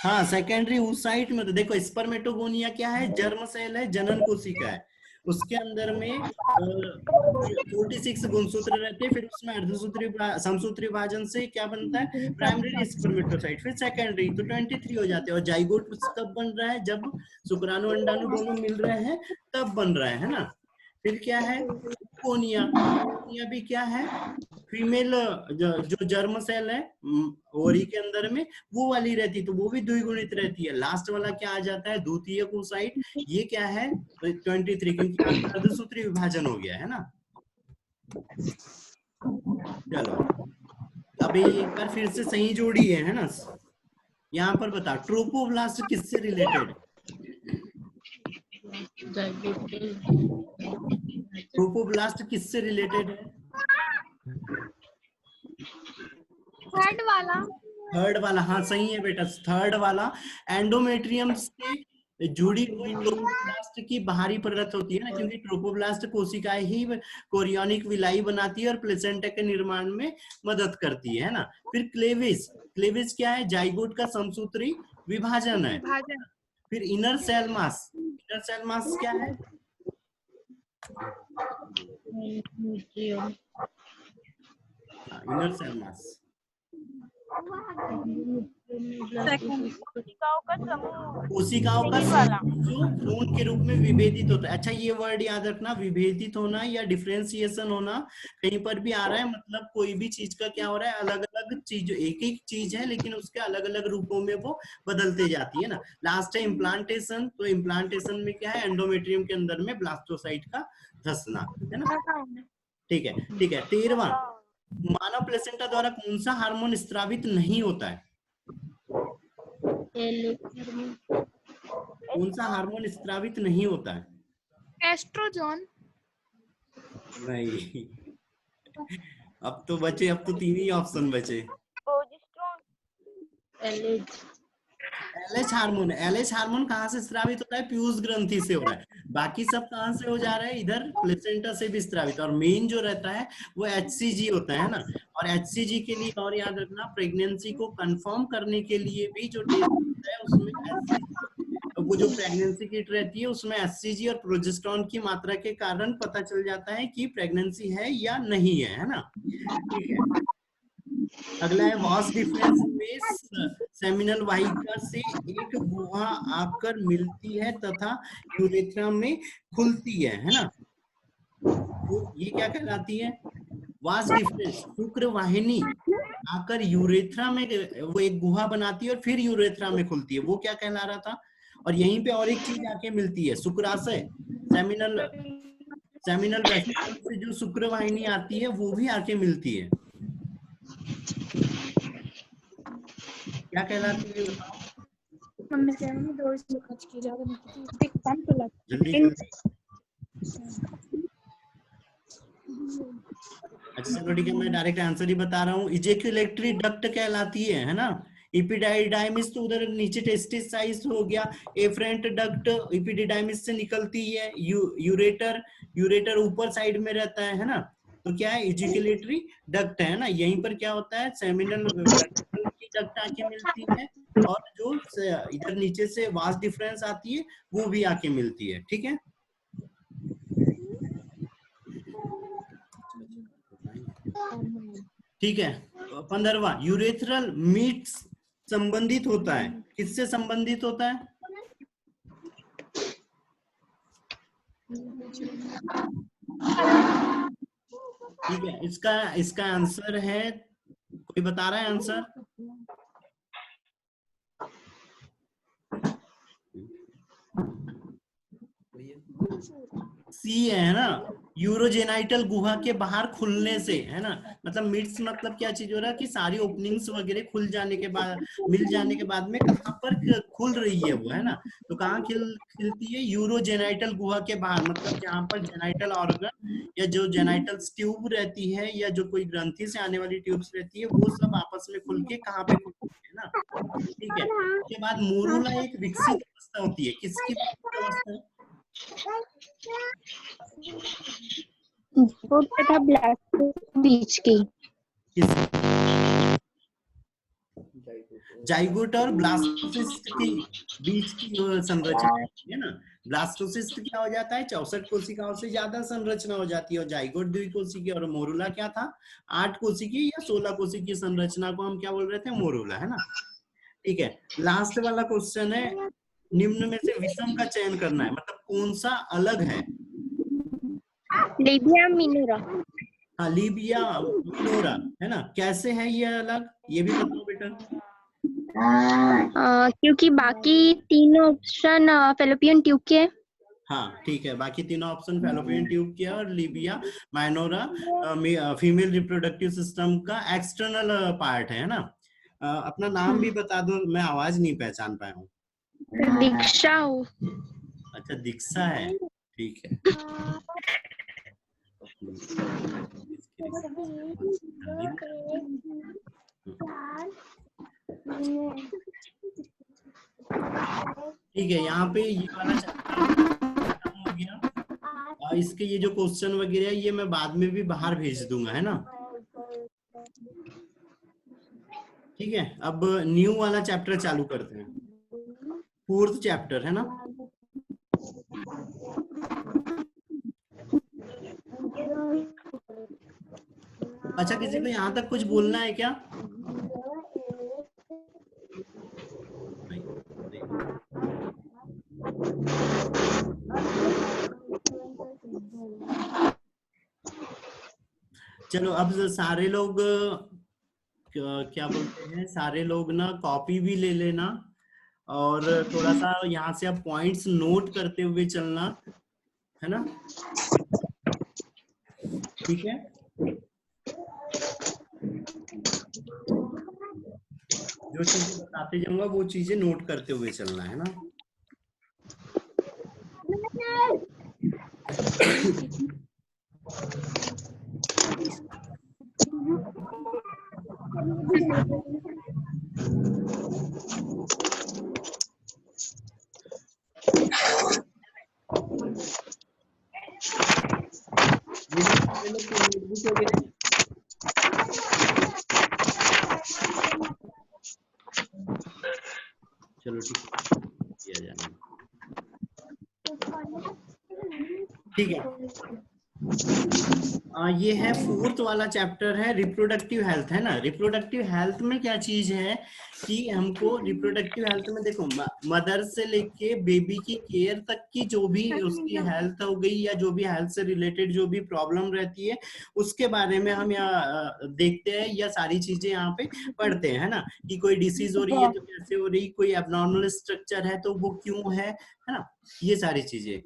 हाँ, सेकेंडरी oocyte में तो देखो, स्पर्मेटोगोनिया क्या है? जर्म सेल है, जनन कोशिका है। उसके अंदर में 46 गुणसूत्र रहते हैं, फिर उसमें अर्धसूत्री समसूत्री विभाजन से क्या बनता है? प्राइमरी स्पर्मेटोसाइट, फिर सेकेंडरी, तो 23 हो जाते हैं। और जाइगोट कब बन रहा है? जब शुक्राणु अंडाणु दोनों मिल रहे हैं तब बन रहा है ना। फिर क्या है? कोनिया। कोनिया भी क्या है? फीमेल जो जर्म सेल है ओवरी के अंदर में, वो वाली रहती है, तो वो भी द्विगुणित रहती है। लास्ट वाला क्या आ जाता है? द्वितीय कोसाइट। ये क्या है? 23, क्योंकि अर्धसूत्री विभाजन हो गया है ना। चलो, अभी एक बार फिर से सही जोड़ी है ना। यहाँ पर बता, ट्रोपोब्लास्ट किससे रिलेटेड है? ट्रोपोब्लास्ट किससे रिलेटेड है? थर्ड वाला। थर्ड वाला, हाँ सही है बेटा, थर्ड वाला। एंडोमेट्रियम से जुड़ी हुई ट्रोपोब्लास्ट की बाहरी परत होती है ना, क्योंकि ट्रोपोब्लास्ट कोशिकाएं ही कोरियोनिक विलाई बनाती है और प्लेसेंटा के निर्माण में मदद करती है ना। फिर क्लेविस। क्लेविस क्या है? जाइगोट का समसूत्री विभाजन है। विभाजन। फिर inner cell mass. Inner cell mass क्या है? इनर सेल मास कोशिकाओं का समूह जो भ्रूण के रूप में विभेदित होता है। अच्छा, ये वर्ड याद रखना, विभेदित होना या डिफरेंशिएशन होना कहीं पर भी आ रहा है, मतलब कोई भी चीज का क्या हो रहा है, अलग अलग चीज, एक ही चीज है लेकिन उसके अलग अलग रूपों में वो बदलते जाती है ना। लास्ट है इम्प्लांटेशन। तो इम्प्लांटेशन में क्या है? एंडोमेट्रियम के अंदर में ब्लास्टोसाइट का धसना, है ना। ठीक है, ठीक है। 13वां, मानव प्लेसेंटा द्वारा कौन सा हार्मोन स्रावित नहीं होता है? कौन सा हार्मोन स्रावित नहीं होता है? एस्ट्रोजन। नहीं, अब तो बचे, अब तो 3 ही ऑप्शन बचे। LH hormone. एलएच हार्मोन कहाँ से स्रावित होता है? पीयूष ग्रंथि से हो रहा है। बाकी सब कहाँ से हो जा रहा है? इधर प्लेसेंटा से भी स्रावित। और मेन जो रहता है वो एचसीजी होता है ना। और एचसीजी के लिए और याद रखना, प्रेगनेंसी को कंफर्म करने के लिए भी जो टेस्ट होता है उसमें एचसीजी, वो जो प्रेगनेंसी किट रहती है उसमें एचसीजी और प्रोजेस्टेरोन की मात्रा के कारण पता चल जाता है कि प्रेगनेंसी है या नहीं है ना। ठीक है, अगला है वास डिफरेंस में सेमिनल वाहिका से एक गुहा आकर मिलती है तथा यूरेथ्रा में खुलती है ना। तो ये क्या कहलाती है? Vas deferens. शुक्र वाहिनी आकर यूरेथ्रा में वो एक गुहा बनाती है और फिर यूरेथ्रा में खुलती है, वो क्या कहला रहा था? और यहीं पे और एक चीज आके मिलती है, शुक्राशय। सेमिनल सेमिनल वेसिकल से जो शुक्र वाहिनी आती है वो भी आके मिलती है, क्या कहलाती है बताओ? जल्दी जल्दी। अच्छा चलो ठीक है, मैं डायरेक्ट आंसर ही बता रहा हूँ। इजेक्युलेटरी डक्ट कहलाती है ना। इपिडाइडाइमिस तो उधर नीचे टेस्टिस साइज हो गया। एफरेंट डक्ट इपिडिडाइमिस से निकलती है। यूरेटर यूरेटर ऊपर साइड में रहता है ना। तो क्या है? इजेक्युलेटरी डक्ट है ना। यहीं पर क्या होता है? सेमिनल की डक्ट आके मिलती है और जो इधर नीचे से वास डिफरेंस आती है वो भी आके मिलती है। ठीक है, ठीक है। 15वां, यूरेथ्रल मीट संबंधित होता है, किससे संबंधित होता है? ठीक है, इसका इसका आंसर है, कोई बता रहा है आंसर? सी है ना। यूरोजेनाइटल गुहा के बाहर खुलने से, है ना, मतलब मिड्स मतलब क्या चीज हो रहा है कि सारी ओपनिंग्स वगैरह खुल जाने के बाद, मिल जाने के बाद में कहाँ पर खुल रही है वो, है ना, तो कहाँ खिलती है, यूरोजेनाइटल गुहा के बाहर, मतलब जहाँ पर जेनाइटल ऑर्गन या जो जेनाइटल ट्यूब रहती है या जो कोई ग्रंथि से आने वाली ट्यूब्स रहती है वो सब आपस में खुल के कहाँ पे खुलती है ना। ठीक है, उसके बाद मोरूला एक विकसित अवस्था होती है, किसकी विकसित अवस्था है? जाइगोट तथा ब्लास्टोसिस्ट बीच की। जाइगोट और ब्लास्टोसिस्ट के बीच की संरचना है ना। ब्लास्टोसिस्ट क्या हो जाता है, 64 कोशिकाओं से ज्यादा संरचना हो जाती है, और जाइगोट द्विकोशिकीय, और मोरूला क्या था, 8 कोशिकीय या 16 कोशिकीय संरचना को हम क्या बोल रहे थे, मोरूला, है ना। ठीक है, लास्ट वाला क्वेश्चन है, निम्न में से विषम का चयन करना है, मतलब कौन सा अलग है। लिबिया मिनोरा। हाँ, लीबिया मिनोरा, है ना, कैसे है ये अलग, ये भी बताओ बेटा। क्योंकि बाकी तीनों ऑप्शन फेलोपियन ट्यूब के हैं। हाँ ठीक है, बाकी तीनों ऑप्शन फैलोपियन ट्यूब के, और Libya minora female reproductive system का एक्सटर्नल पार्ट है ना। अपना नाम भी बता दो, मैं आवाज नहीं पहचान पाया हूँ। दीक्षा हो। अच्छा, दीक्षा है, ठीक है। ठीक है, यहाँ पे ये वाला चैप्टर खत्म हो गया। इसके ये जो क्वेश्चन वगैरह है ये मैं बाद में भी बाहर भेज दूंगा, है ना। ठीक है, अब न्यू वाला चैप्टर चालू करते हैं, 4th चैप्टर, है ना। अच्छा, किसी को यहाँ तक कुछ बोलना है क्या? चलो, अब सारे लोग क्या बोलते हैं, सारे लोग ना कॉपी भी ले लेना, और थोड़ा सा यहाँ से अब पॉइंट्स नोट करते हुए चलना, है ना। ठीक है, जो चीजें बताते जाऊंगा वो चीजें नोट करते हुए चलना, है ना। चलो ठीक है, ठीक है। ये है 4th वाला चैप्टर है, रिप्रोडक्टिव हेल्थ, है ना। रिप्रोडक्टिव हेल्थ में क्या चीज है कि हमको रिप्रोडक्टिव हेल्थ में देखो, मदर से लेके बेबी की केयर तक की जो भी उसकी हेल्थ हो गई, या जो भी हेल्थ से रिलेटेड जो भी प्रॉब्लम रहती है उसके बारे में हम यहाँ देखते हैं, या सारी चीजें यहाँ पे पढ़ते हैं, है ना, कि कोई डिसीज हो रही है तो कैसे हो रही, कोई एबनॉर्मल स्ट्रक्चर है तो वो क्यों है ना, ये सारी चीजें।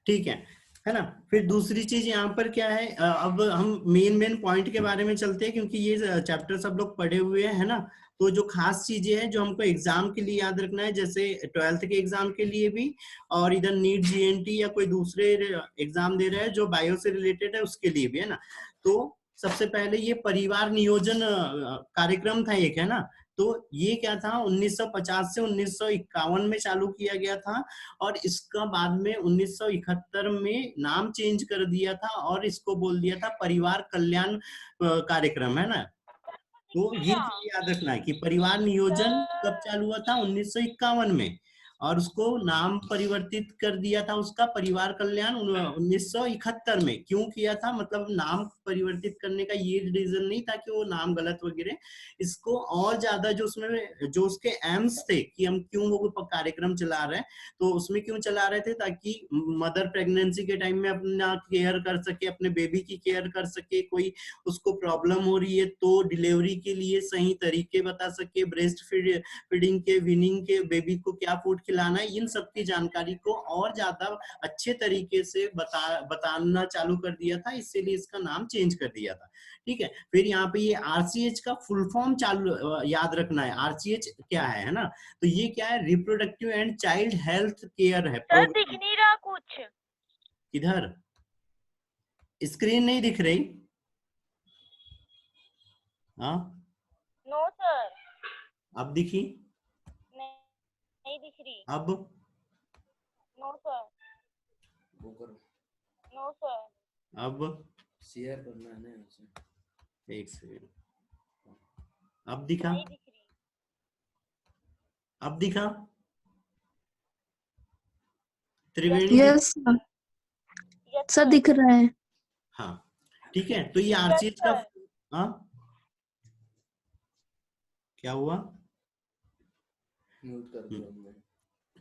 ठीक है ना। फिर दूसरी चीज यहाँ पर क्या है, अब हम मेन पॉइंट के बारे में चलते हैं, क्योंकि ये चैप्टर सब लोग पढ़े हुए हैं, है ना। तो जो खास चीजें हैं जो हमको एग्जाम के लिए याद रखना है, जैसे 12th के एग्जाम के लिए भी, और इधर नीट जीएनटी या कोई दूसरे एग्जाम दे रहे हैं जो बायो से रिलेटेड है उसके लिए भी, है ना। तो सबसे पहले ये परिवार नियोजन कार्यक्रम था एक, है ना। तो ये क्या था, 1950 से 1951 में चालू किया गया था, और इसका बाद में 1971 में नाम चेंज कर दिया था, और इसको बोल दिया था परिवार कल्याण कार्यक्रम, है ना। तो ये चीज याद रखना है कि परिवार नियोजन कब चालू हुआ था, 1951 में, और उसको नाम परिवर्तित कर दिया था उसका परिवार कल्याण 1971 में। क्यों किया था, मतलब नाम परिवर्तित करने का ये रीजन नहीं था कि वो नाम गलत वगैरह, इसको और ज्यादा जो उसमें जो उसके एम्स थे कि हम क्यों वो कार्यक्रम चला रहे हैं, तो उसमें क्यों चला रहे थे, ताकि मदर प्रेगनेंसी के टाइम में अपना केयर कर सके, अपने बेबी की केयर कर सके, कोई उसको प्रॉब्लम हो रही है तो डिलीवरी के लिए सही तरीके बता सके, ब्रेस्ट फीडिंग के, विनिंग के, बेबी को क्या फूड खिलाना है, इन सब की जानकारी को और ज्यादा अच्छे तरीके से बताना चालू कर दिया था, इसीलिए इसका नाम चेंज कर दिया था। ठीक है, फिर यहाँ पे ये आरसीएच का फुल फॉर्म चालू याद रखना है। आरसीएच क्या है ना, तो ये क्या है, reproductive and child health care है सर दिख नहीं रहा कुछ। इधर स्क्रीन नहीं दिख रही? हाँ नो सर। अब दिखी? नहीं दिख रही। अब? No sir. वो करो। No sir. अब शेयर करना है ना उसे। एक सेकंड, अब दिखा? नहीं दिख रही। अब दिखा? त्रिवेणी? यस सर दिख रहा है। हाँ ठीक है, तो ये आरसीएच का, हाँ क्या हुआ? म्यूट कर दिया हमने।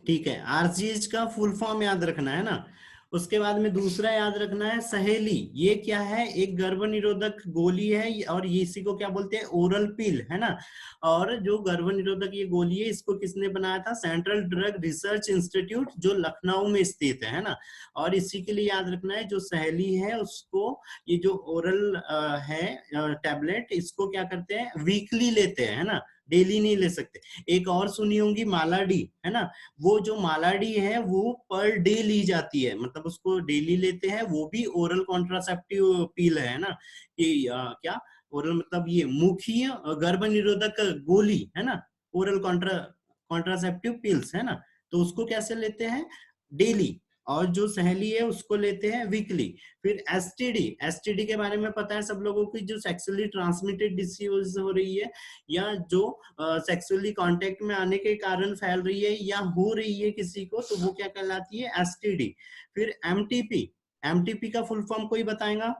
ठीक है, आरसीएच का फुल फॉर्म याद रखना है ना। उसके बाद में दूसरा याद रखना है सहेली। ये क्या है, एक गर्भ निरोधक गोली है, और ये इसी को क्या बोलते हैं, ओरल पिल है ना। और जो गर्भ निरोधक ये गोली है, इसको किसने बनाया था, सेंट्रल ड्रग रिसर्च इंस्टीट्यूट जो लखनऊ में स्थित है ना। और इसी के लिए याद रखना है, जो सहेली है उसको, ये जो ओरल है टैबलेट, इसको क्या करते हैं, वीकली लेते हैं, है ना, डेली नहीं ले सकते। एक और सुनी होंगी मालाडी, है ना, वो जो मालाडी है वो पर डे ली जाती है, मतलब उसको डेली लेते हैं, वो भी ओरल कॉन्ट्रासेप्टिव पील है ना। ये क्या ओरल मतलब ये मुखीय गर्भ निरोधक गोली है ना, ओरल कॉन्ट्रासेप्टिव पिल्स है ना। तो उसको कैसे लेते हैं, डेली, और जो सहेली है उसको लेते हैं वीकली। फिर एसटीडी, एसटीडी के बारे में पता है सब लोगों की, जो सेक्सुअली ट्रांसमिटेड डिसीज हो रही है, या जो सेक्सुअली कांटेक्ट में आने के कारण फैल रही है या हो रही है किसी को, तो वो क्या कहलाती है, एसटीडी। फिर एमटीपी, एमटीपी का फुल फॉर्म कोई बताएगा?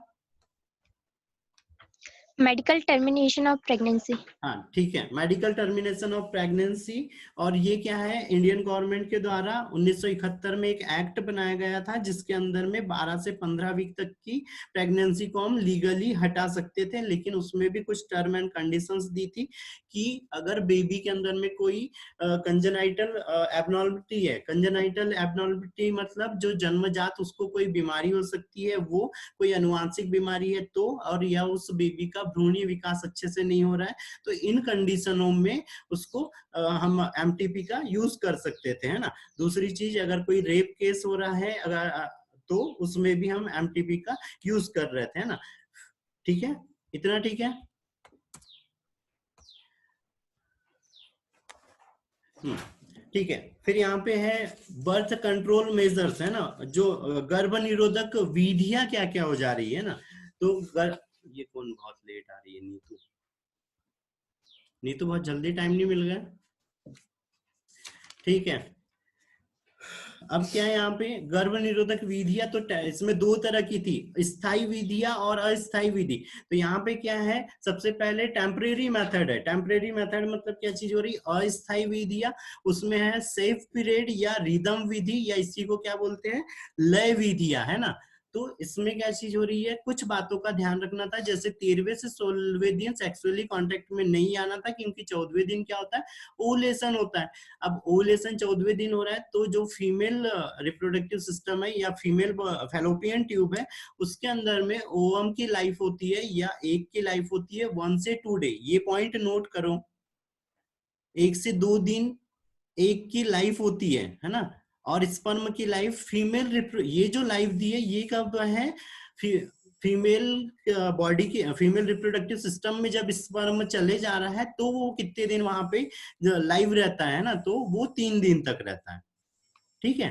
Medical termination of pregnancy. हाँ ठीक है, मेडिकल टर्मिनेशन ऑफ प्रेगनेंसी। और ये क्या है, इंडियन गवर्नमेंट के द्वारा 1971 में एक एक्ट बनाया गया था, जिसके अंदर में 12 से 15 वीक तक की प्रेगनेंसी को हम लीगली हटा सकते थे, लेकिन उसमें भी कुछ टर्म एंड कंडीशंस दी थी कि अगर बेबी के अंदर में कोई कंजेनाइटल एबनॉर्मलिटी है, कंजेनाइटल एबनॉर्मलिटी मतलब जो जन्मजात उसको कोई बीमारी हो सकती है, वो कोई अनुवांशिक बीमारी है तो, और या उस बेबी का भ्रूणीय विकास अच्छे से नहीं हो रहा है, तो इन कंडीशनों में उसको हम एमटीपी का यूज कर सकते थे, है ना। दूसरी चीज, अगर कोई रेप केस हो रहा है अगर तो उसमें भी हम एमटीपी का यूज कर रहे थे, है ना। ठीक है, इतना ठीक है। ठीक है, फिर यहाँ पे है बर्थ कंट्रोल मेजर्स, है ना, जो गर्भ निरोधक विधियां क्या क्या हो जा रही है ना। तो ये कौन बहुत लेट आ रही है, नीतू? नीतू बहुत जल्दी टाइम नहीं मिल गया। ठीक है, अब क्या है यहाँ पे, गर्भ निरोधक विधियां, तो इसमें दो तरह की थी, स्थायी विधियां और अस्थायी विधि। तो यहाँ पे क्या है, सबसे पहले टेम्परेरी मेथड है। टेम्परेरी मेथड मतलब क्या चीज हो रही, अस्थायी विधियां, उसमें है सेफ पीरियड या रिदम विधि, या इसी को क्या बोलते हैं, लय विधियां, है ना। तो इसमें क्या चीज हो रही है, कुछ बातों का ध्यान रखना था, जैसे 13वें से 16वें दिन सेक्सुअली कांटेक्ट में नहीं आना था, क्योंकि 14वें दिन क्या होता है, ओवुलेशन होता है। अब ओवुलेशन 14वें दिन हो रहा है, तो जो फीमेल रिप्रोडक्टिव सिस्टम है या फीमेल फैलोपियन ट्यूब है, उसके अंदर में ओवम की लाइफ होती है या एग की लाइफ होती है 1 से 2 डे। ये पॉइंट नोट करो, 1 से 2 दिन एग की लाइफ होती है ना। और स्पर्म की लाइफ, फीमेल ये जो लाइफ दी है ये कब है, फीमेल बॉडी की, फीमेल रिप्रोडक्टिव सिस्टम में जब स्पर्म चले जा रहा है तो वो कितने दिन वहां पे लाइव रहता है ना, तो वो 3 दिन तक रहता है। ठीक है,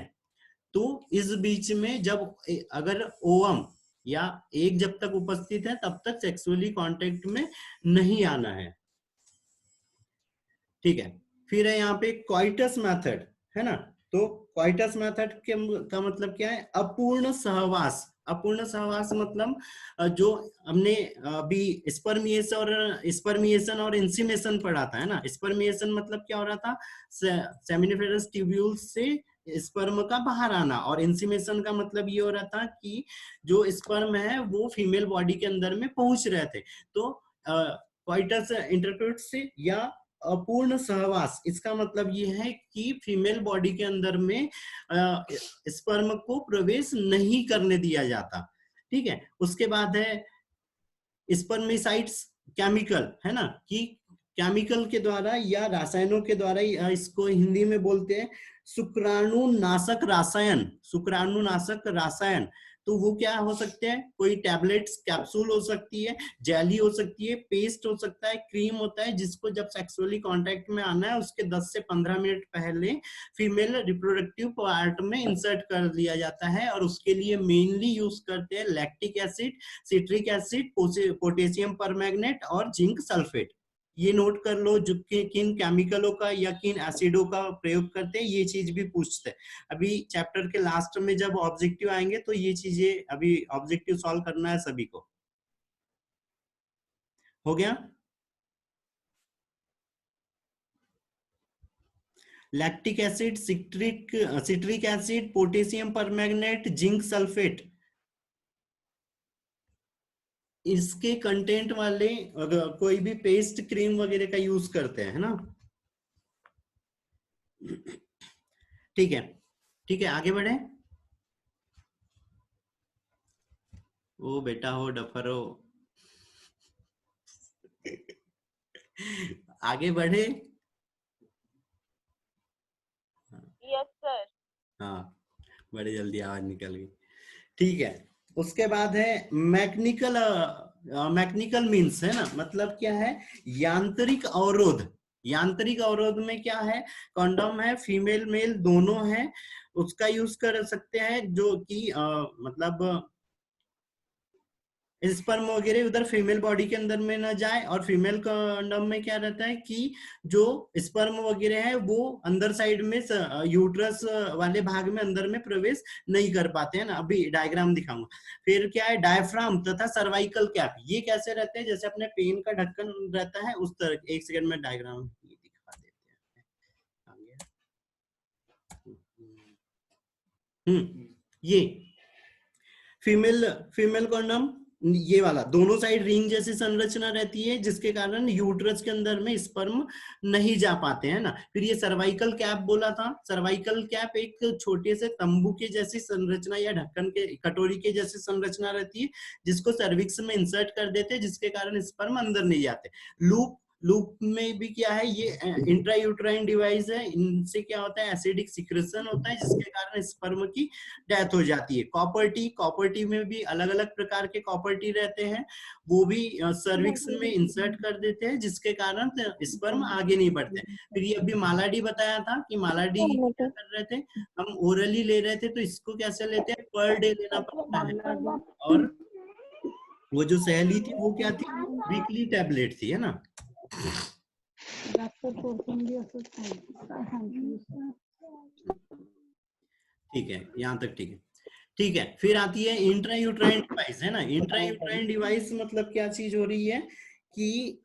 तो इस बीच में जब अगर ओवम या एग जब तक उपस्थित है तब तक सेक्सुअली कांटेक्ट में नहीं आना है। ठीक है, फिर है यहाँ पे कॉइटस मेथड, है ना। तो क्वाइटस मेथड का मतलब क्या है? अपूर्ण सहवास। अपूर्ण सहवास मतलब जो हमने अभी स्पर्मिएशन और इंसीमेशन पढ़ा था, है ना। स्पर्मिएशन मतलब क्या हो रहा था? सेमिनिफेरस ट्यूब्यूल से स्पर्म का बाहर आना, और इंसीमेशन का मतलब ये हो रहा था कि जो स्पर्म है वो फीमेल बॉडी के अंदर में पहुंच रहे थे। तो क्वाइटस इंटरकोर्स से या अपूर्ण सहवास, इसका मतलब ये है कि फीमेल बॉडी के अंदर में स्पर्म को प्रवेश नहीं करने दिया जाता। ठीक है। उसके बाद है स्पर्मिसाइड्स केमिकल, है ना, कि केमिकल के द्वारा या रसायनों के द्वारा, इसको हिंदी में बोलते हैं शुक्राणुनाशक रासायन। शुक्राणुनाशक रासायन, तो वो क्या हो सकते हैं? कोई टैबलेट्स, कैप्सूल हो सकती है, जेली हो सकती है, पेस्ट हो सकता है, क्रीम होता है, जिसको जब सेक्सुअली कांटेक्ट में आना है उसके 10 से 15 मिनट पहले फीमेल रिप्रोडक्टिव पार्ट में इंसर्ट कर दिया जाता है। और उसके लिए मेनली यूज करते हैं lactic acid, citric acid, potassium permanganate और जिंक सल्फेट। ये नोट कर लो, जो किन केमिकलों का या किन एसिडों का प्रयोग करते हैं, ये चीज भी पूछते हैं। अभी चैप्टर के लास्ट में जब ऑब्जेक्टिव आएंगे तो ये चीजें, अभी ऑब्जेक्टिव सॉल्व करना है सभी को। हो गया? Lactic acid, citric acid, potassium permanganate, zinc sulphate, इसके कंटेंट वाले अगर कोई भी पेस्ट, क्रीम वगैरह का यूज करते हैं, है ना। ठीक है, ठीक है, आगे बढ़े। ओ बेटा हो डफरो, आगे बढ़े। Yes sir. हाँ, बड़े जल्दी आवाज निकल गई। ठीक है। उसके बाद है मैकेनिकल, मैकेनिकल मीन्स, है ना, मतलब क्या है? यांत्रिक अवरोध। यांत्रिक अवरोध में क्या है? कंडोम है, फीमेल मेल दोनों है, उसका यूज कर सकते हैं, जो कि मतलब स्पर्म वगैरह उधर फीमेल बॉडी के अंदर में न जाए। और फीमेल कंडोम में क्या रहता है कि जो स्पर्म वगैरह है वो अंदर साइड में यूट्रस वाले भाग में अंदर में प्रवेश नहीं कर पाते हैं ना। अभी डायग्राम दिखाऊंगा। फिर क्या है? डायफ्राम तथा सर्वाइकल कैप, ये कैसे रहते हैं? जैसे अपने पेन का ढक्कन रहता है उस तरह। एक सेकंड में डायग्राम दिखा देते हैं। ये फीमेल फीमेल कंडोम, ये वाला दोनों साइड रिंग जैसी संरचना रहती है, जिसके कारण यूट्रस के अंदर में स्पर्म नहीं जा पाते हैं ना। फिर ये सर्वाइकल कैप बोला था। सर्वाइकल कैप एक छोटे से तंबू के जैसी संरचना या ढक्कन के, कटोरी के जैसी संरचना रहती है, जिसको सर्विक्स में इंसर्ट कर देते हैं, जिसके कारण स्पर्म अंदर नहीं जाते। लूप में भी क्या है? ये इंट्रायूट्राइन डिवाइस है। इनसे क्या होता है? एसिडिक सिक्रेशन होता है, जिसके कारण स्पर्म की डेथ हो जाती है। कॉपर टी में भी अलग अलग प्रकार के कॉपर टी रहते हैं, वो भी सर्विक्स में इंसर्ट कर देते हैं, जिसके कारण स्पर्म आगे नहीं बढ़ते। फिर ये अभी मालाडी बताया था कि मालाडी क्या कर रहे थे? हम ओरली ले रहे थे, तो इसको कैसे लेते हैं? पर डे लेना पड़ता है। और वो जो सहेली थी वो क्या थी? वीकली टैबलेट थी, है ना। ठीक है, यहाँ तक ठीक है। ठीक है, फिर आती है इंट्रायूट्राइन डिवाइस, है ना। इंट्रायूट्राइन डिवाइस मतलब क्या चीज हो रही है कि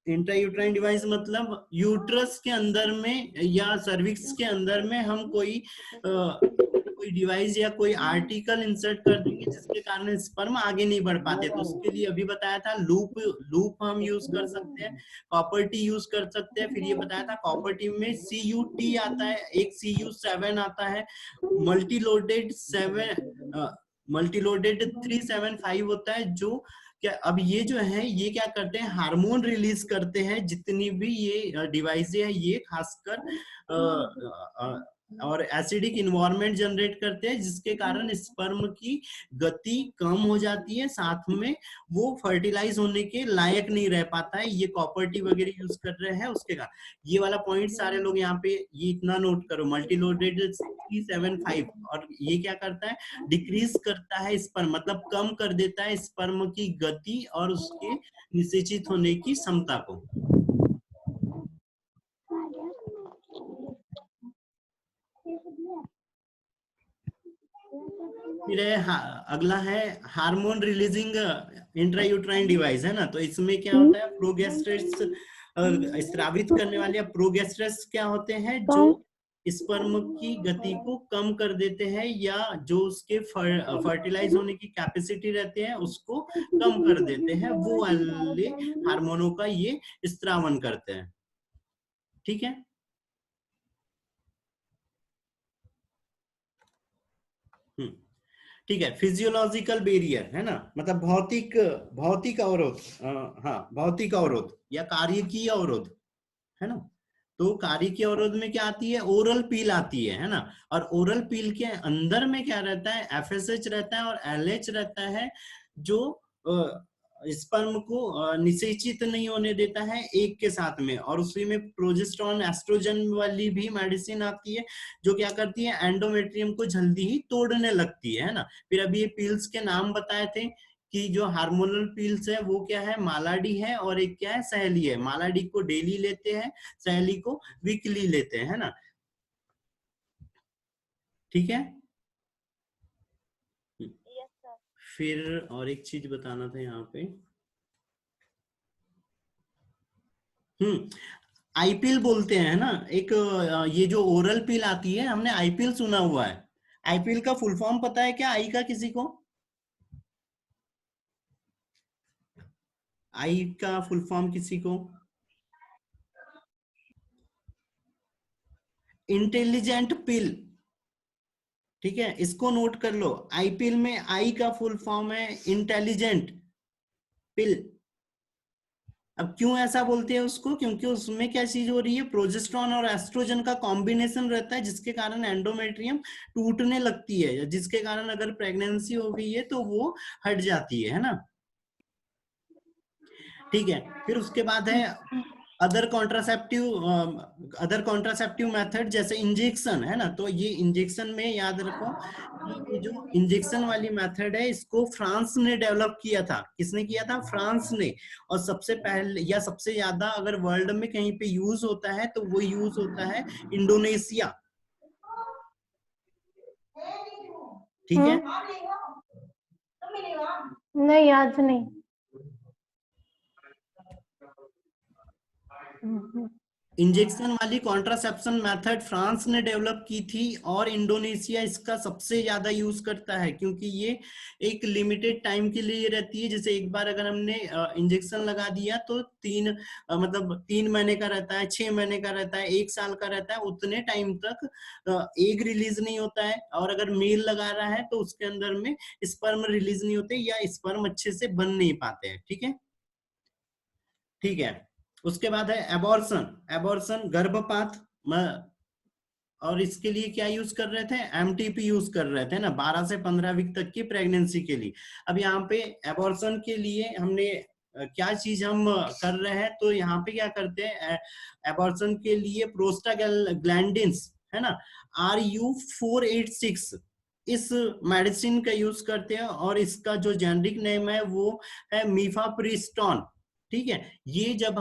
इंट्रायूट्राइन डिवाइस मतलब यूट्रस के अंदर में या सर्विक्स के अंदर में हम कोई डिवाइस या कोई आर्टिकल इंसर्ट कर देंगे, जिसके कारण स्पर्म आगे नहीं बढ़ पाते। तो उसके लिए अभी बताया था लूप हम यूज कर सकते हैं, कॉपर टी यूज कर सकते हैं। फिर ये बताया था कॉपर टी में CU-T आता है, एक CU-7 आता है, मल्टीलोडेड 375 होता है। जो क्या, अब ये जो है ये क्या करते हैं? हार्मोन रिलीज करते हैं। जितनी भी ये डिवाइस है ये खासकर और एसिडिक इन्वायरमेंट जनरेट करते हैं, जिसके कारण स्पर्म की गति कम हो जाती है, साथ में वो फर्टिलाइज होने के लायक नहीं रह पाता है। ये कॉपर टी वगैरह यूज कर रहे हैं उसके कारण। ये वाला पॉइंट सारे लोग यहाँ पे ये इतना नोट करो, मल्टीलोडेड 375। और ये क्या करता है? डिक्रीज करता है स्पर्म, मतलब कम कर देता है स्पर्म की गति और उसके निषेचित होने की क्षमता को। फिर अगला है हार्मोन रिलीजिंग इंट्रायूट्राइन डिवाइस, है ना। तो इसमें क्या होता है, प्रोगेस्टेट्स स्रावित करने वाले या प्रोगेस्टेट्स क्या होते हैं, जो स्पर्म की गति को कम कर देते हैं, या जो उसके फर्टिलाइज होने की कैपेसिटी रहते हैं उसको कम कर देते हैं, वो वाले हार्मोनों का ये स्त्रावन करते हैं। ठीक है। ठीक है। फिजियोलॉजिकल बैरियर, है ना, मतलब भौतिक भौतिक अवरोध, हाँ भौतिक अवरोध या कार्यकीय अवरोध, है ना। तो कार्यकीय अवरोध में क्या आती है, ओरल पील आती है ना। और ओरल पील के अंदर में क्या रहता है, एफएसएच रहता है और एलएच रहता है, जो स्पर्म को निषेचित नहीं होने देता है एक के साथ में। और उसी में प्रोजेस्टेरॉन एस्ट्रोजन वाली भी मेडिसिन आती है, जो क्या करती है, एंडोमेट्रियम को जल्दी ही तोड़ने लगती है ना। फिर अभी ये पिल्स के नाम बताए थे कि जो हार्मोनल पिल्स है वो क्या है, मालाडी है, और एक क्या है, सहेली है। मालाडी को डेली लेते हैं, सहेली को वीकली लेते हैं, है ना। ठीक है। Yes sir. फिर और एक चीज बताना था यहाँ पे, आईपीएल बोलते हैं ना एक, ये जो ओरल पिल आती है, हमने आईपीएल सुना हुआ है। आईपीएल का फुल फॉर्म पता है क्या, आई का किसी को, आई का फुल फॉर्म किसी को? इंटेलिजेंट पिल, ठीक है, इसको नोट कर लो। आईपीएल में आई का फुल फॉर्म है इंटेलिजेंट पिल। अब क्यों ऐसा बोलते हैं उसको, क्योंकि उसमें क्या चीज हो रही है, प्रोजेस्टेरॉन और एस्ट्रोजन का कॉम्बिनेशन रहता है, जिसके कारण एंडोमेट्रियम टूटने लगती है, जिसके कारण अगर प्रेगनेंसी हो गई है तो वो हट जाती है ना। ठीक है। फिर उसके बाद है अदर कॉन्ट्रासेप्टिव मेथड, जैसे इंजेक्शन, है ना। तो ये इंजेक्शन में याद रखो कि ये जो इंजेक्शन वाली मेथड है, इसको फ्रांस ने डेवलप किया था। किसने किया था, फ्रांस ने। और सबसे पहले या सबसे ज्यादा अगर वर्ल्ड में कहीं पे यूज होता है तो वो यूज होता है इंडोनेशिया। ठीक है। नहीं आज नहीं। इंजेक्शन वाली कॉन्ट्रासेप्शन मेथड फ्रांस ने डेवलप की थी, और इंडोनेशिया इसका सबसे ज्यादा यूज करता है, क्योंकि ये एक लिमिटेड टाइम के लिए रहती है। जैसे एक बार अगर हमने इंजेक्शन लगा दिया तो मतलब 3 महीने का रहता है, 6 महीने का रहता है, 1 साल का रहता है, उतने टाइम तक एग रिलीज नहीं होता है। और अगर मेल लगा रहा है तो उसके अंदर में स्पर्म रिलीज नहीं होते, या स्पर्म अच्छे से बन नहीं पाते हैं। ठीक है। ठीक है। उसके बाद है एबॉर्शन, एबॉर्शन गर्भपात। और इसके लिए क्या यूज कर रहे थे, एमटीपी यूज कर रहे थे ना, 12 से 15 वीक तक की प्रेगनेंसी के लिए। अब यहाँ पे एबॉर्शन के लिए हमने क्या चीज हम कर रहे हैं, तो यहाँ पे क्या करते हैं, एबॉर्शन के लिए प्रोस्टाग्लैंडिन्स, है ना, RU486 इस मेडिसिन का यूज करते हैं, और इसका जो जेनरिक नेम है वो है मीफाप्रिस्टोन। ठीक है। ये जब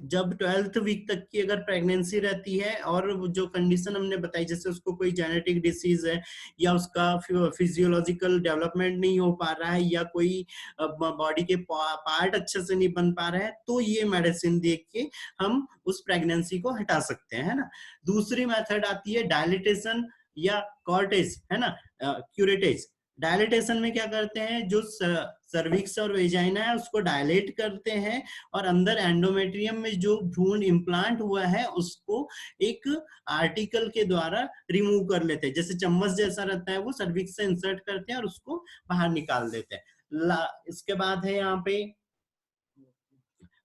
12th वीक तक की अगर प्रेगनेंसी रहती है, और जो कंडीशन हमने बताई, जैसे उसको कोई जेनेटिक डिसीज है, या उसका फिजियोलॉजिकल डेवलपमेंट नहीं हो पा रहा है, या कोई बॉडी के पार्ट अच्छे से नहीं बन पा रहे हैं, तो ये मेडिसिन देख के हम उस प्रेगनेंसी को हटा सकते हैं, है ना। दूसरी मेथड आती है डायलिटेशन या कॉर्टेज, है ना, क्यूरेटेज। डायलिटेशन में क्या करते हैं, जो सर्विक्स और वेजाइना है उसको डायलेट करते हैं, और अंदर एंडोमेट्रियम में जो भ्रूण इम्प्लांट हुआ है उसको एक आर्टिकल के द्वारा रिमूव कर लेते हैं। जैसे चम्मच जैसा रहता है, वो सर्विक्स से इंसर्ट करते हैं और उसको बाहर निकाल देते हैं। इसके बाद है यहाँ पे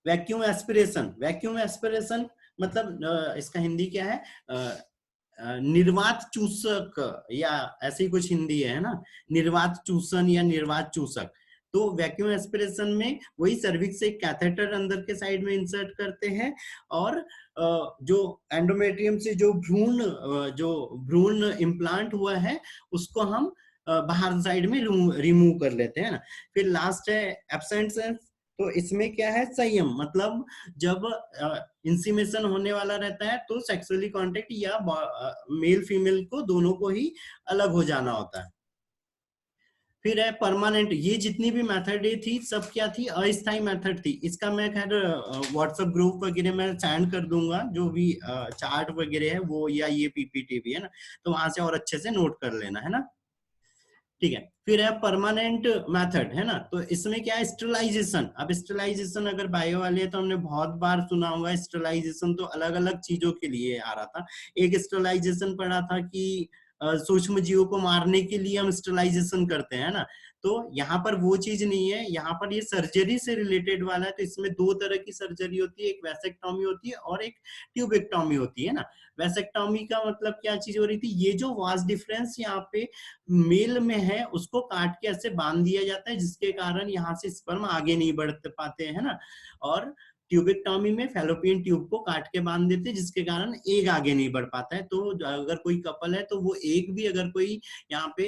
वैक्यूम एस्पिरेशन। वैक्यूम एस्पिरेशन मतलब इसका हिंदी क्या है, निर्वात चूसक, या ऐसी कुछ हिंदी है ना, निर्वात चूसन या निर्वात चूसक। तो वैक्यूम एस्पिरेशन में वही सर्विक्स से एक कैथेटर अंदर के साइड में इंसर्ट करते हैं, और जो एंडोमेट्रियम से जो भ्रूण इम्प्लांट हुआ है उसको हम बाहर साइड में रिमूव कर लेते हैं ना। फिर लास्ट है एब्सेंट। तो इसमें क्या है, संयम, मतलब जब इंसीमेशन होने वाला रहता है तो सेक्सुअली कांटेक्ट या मेल फीमेल को दोनों को ही अलग हो जाना होता है। फिर है परमानेंट, ये जितनी भी मेथड थी सब क्या थी, अस्थायी मेथड थी। इसका मैं खैर व्हाट्सएप ग्रुप वगैरह में सेंड कर दूंगा, जो भी चार्ट वगैरह है वो, या ये पीपीटी भी है ना, तो वहां से और अच्छे से नोट कर लेना है ना, ठीक है। फिर है परमानेंट मेथड, है ना, तो इसमें क्या है, स्टरलाइजेशन। अब स्टरलाइजेशन अगर बायो वाले हैं तो हमने बहुत बार सुना होगा, स्टरलाइजेशन तो अलग अलग चीजों के लिए आ रहा था। एक स्टरलाइजेशन पढ़ा था कि सूक्ष्म जीवों को मारने के लिए हम स्टरलाइजेशन करते हैं ना, तो यहाँ पर वो चीज नहीं है, यहाँ पर ये सर्जरी से रिलेटेड वाला है। तो इसमें दो तरह की सर्जरी होती है, एक वैसेक्टोमी होती है और एक ट्यूबेक्टोमी होती है ना। वैसेक्टोमी का मतलब क्या चीज हो रही थी, ये जो वास डिफरेंस यहाँ पे मेल में है उसको काट के ऐसे बांध दिया जाता है, जिसके कारण यहाँ से स्पर्म आगे नहीं बढ़ पाते हैं ना। और ट्यूबेक्टोमी में फैलोपियन ट्यूब को काट के बांध देते हैं, जिसके कारण एग आगे नहीं बढ़ पाता है। तो अगर कोई कपल है तो वो एग भी अगर कोई यहाँ पे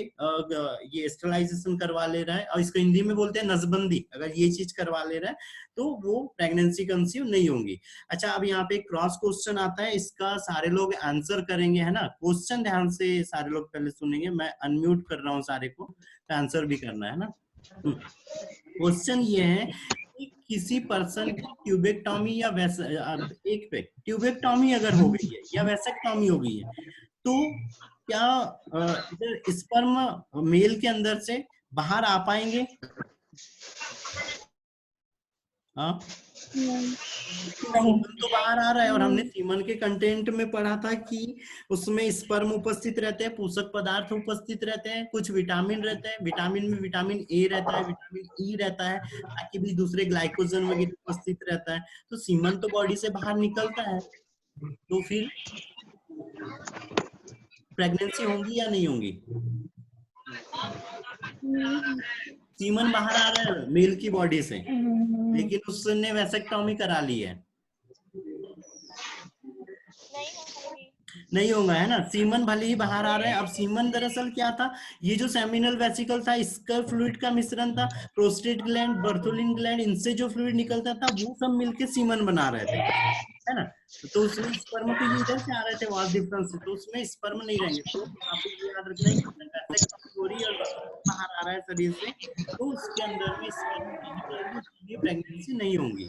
ये स्टरलाइजेशन करवा ले रहा है, और इसको हिंदी में बोलते हैं नसबंदी, अगर ये चीज करवा ले रहा है तो वो प्रेगनेंसी कंसीव नहीं होंगी। अच्छा, अब यहाँ पे क्रॉस क्वेश्चन आता है, इसका सारे लोग आंसर करेंगे, है ना। क्वेश्चन ध्यान से सारे लोग पहले सुनेंगे, मैं अनम्यूट कर रहा हूँ सारे को, तो आंसर भी करना है ना। क्वेश्चन ये है कि किसी पर्सन की ट्यूबेक्टोमी या एक पे ट्यूबेक्टोमी अगर हो गई है या वैसेक्टोमी हो गई है, तो क्या इधर स्पर्म मेल के अंदर से बाहर आ पाएंगे? हाँ, सीमन तो बाहर आ रहा है, और हमने सीमन के कंटेंट में पढ़ा था कि उसमें स्पर्म उपस्थित रहते हैं, पोषक पदार्थ उपस्थित रहते हैं, कुछ विटामिन रहते हैं, विटामिन में विटामिन ए रहता है, विटामिन ई रहता है, ताकि भी दूसरे ग्लाइकोजन वगैरह उपस्थित रहता है। तो सीमन तो बॉडी से बाहर निकलता है, तो फिर प्रेगनेंसी होंगी या नहीं होंगी? सीमन बाहर आ रहा है मेल की बॉडी से, लेकिन उसने वैसेक्टोमी करा ली है, नहीं होगा, है ना। सीमन भले ही बाहर आ रहा है। अब सीमन दरअसल क्या था, ये जो सेमिनल वेसिकल था इसका फ्लूइड का मिश्रण था, प्रोस्टेट ग्लैंड, बर्थोलिन ग्लैंड, इनसे जो फ्लूइड निकलता था वो सब मिलके सीमन बना रहे थे, है ना। तो उसमें स्पर्म तो ये इधर से आ रहे थे वास डिफरेंस से, तो उसमें स्पर्म नहीं रहेंगे। तो आपको ये याद रखना है कि वैसेक्टोमी हो रही है और बाहर आ रहा है शरीर से, तो उसके अंदर में स्पर्म नहीं रहेंगे, इसलिए प्रेगनेंसी नहीं होंगी,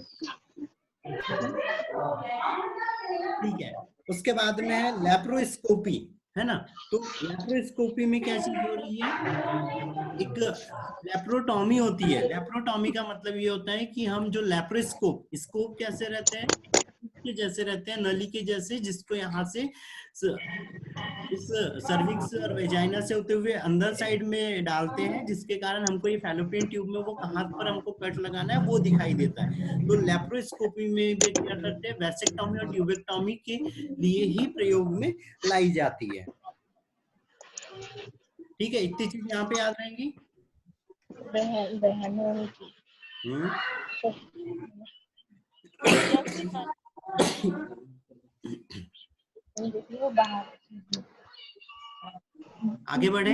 ठीक है। उसके बाद में है लेप्रोस्कोपी, है ना। तो लेप्रोस्कोपी में क्या चीज हो रही है, एक लेप्रोटॉमी होती है। लेप्रोटॉमी का मतलब ये होता है कि हम जो लेप्रोस्कोप, स्कोप कैसे रहते हैं, के जैसे रहते हैं, नली के जैसे, जिसको यहाँ से इस सर्विक्स और वेजाइना से होते हुए अंदर साइड में डालते हैं, जिसके कारण हमको ये फैलोपियन ट्यूब में वो कहाँ पर हमको कट लगाना है वो दिखाई देता है। तो लेप्रोस्कोपी में भी क्या करते हैं, वैसेक्टोमी और ट्यूबेक्टोमी के लिए ही प्रयोग में लाई जाती है, ठीक है। इतनी चीज यहाँ पे याद रहेंगी। आगे बढ़े।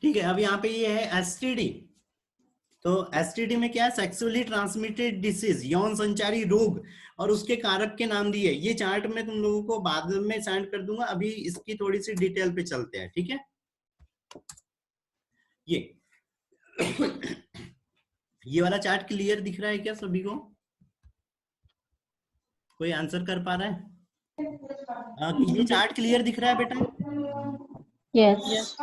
ठीक है, अब यहाँ पे ये है एसटीडी। तो एसटीडी में क्या है, सेक्सुअली ट्रांसमिटेड डिसीज, यौन संचारी रोग, और उसके कारक के नाम दिए। ये चार्ट मैं तुम लोगों को बाद में सेंड कर दूंगा, अभी इसकी थोड़ी सी डिटेल पे चलते हैं, ठीक है। ये वाला चार्ट क्लियर दिख रहा है क्या सभी को? कोई आंसर कर पा रहा है? ये चार्ट क्लियर दिख रहा है बेटा? यस।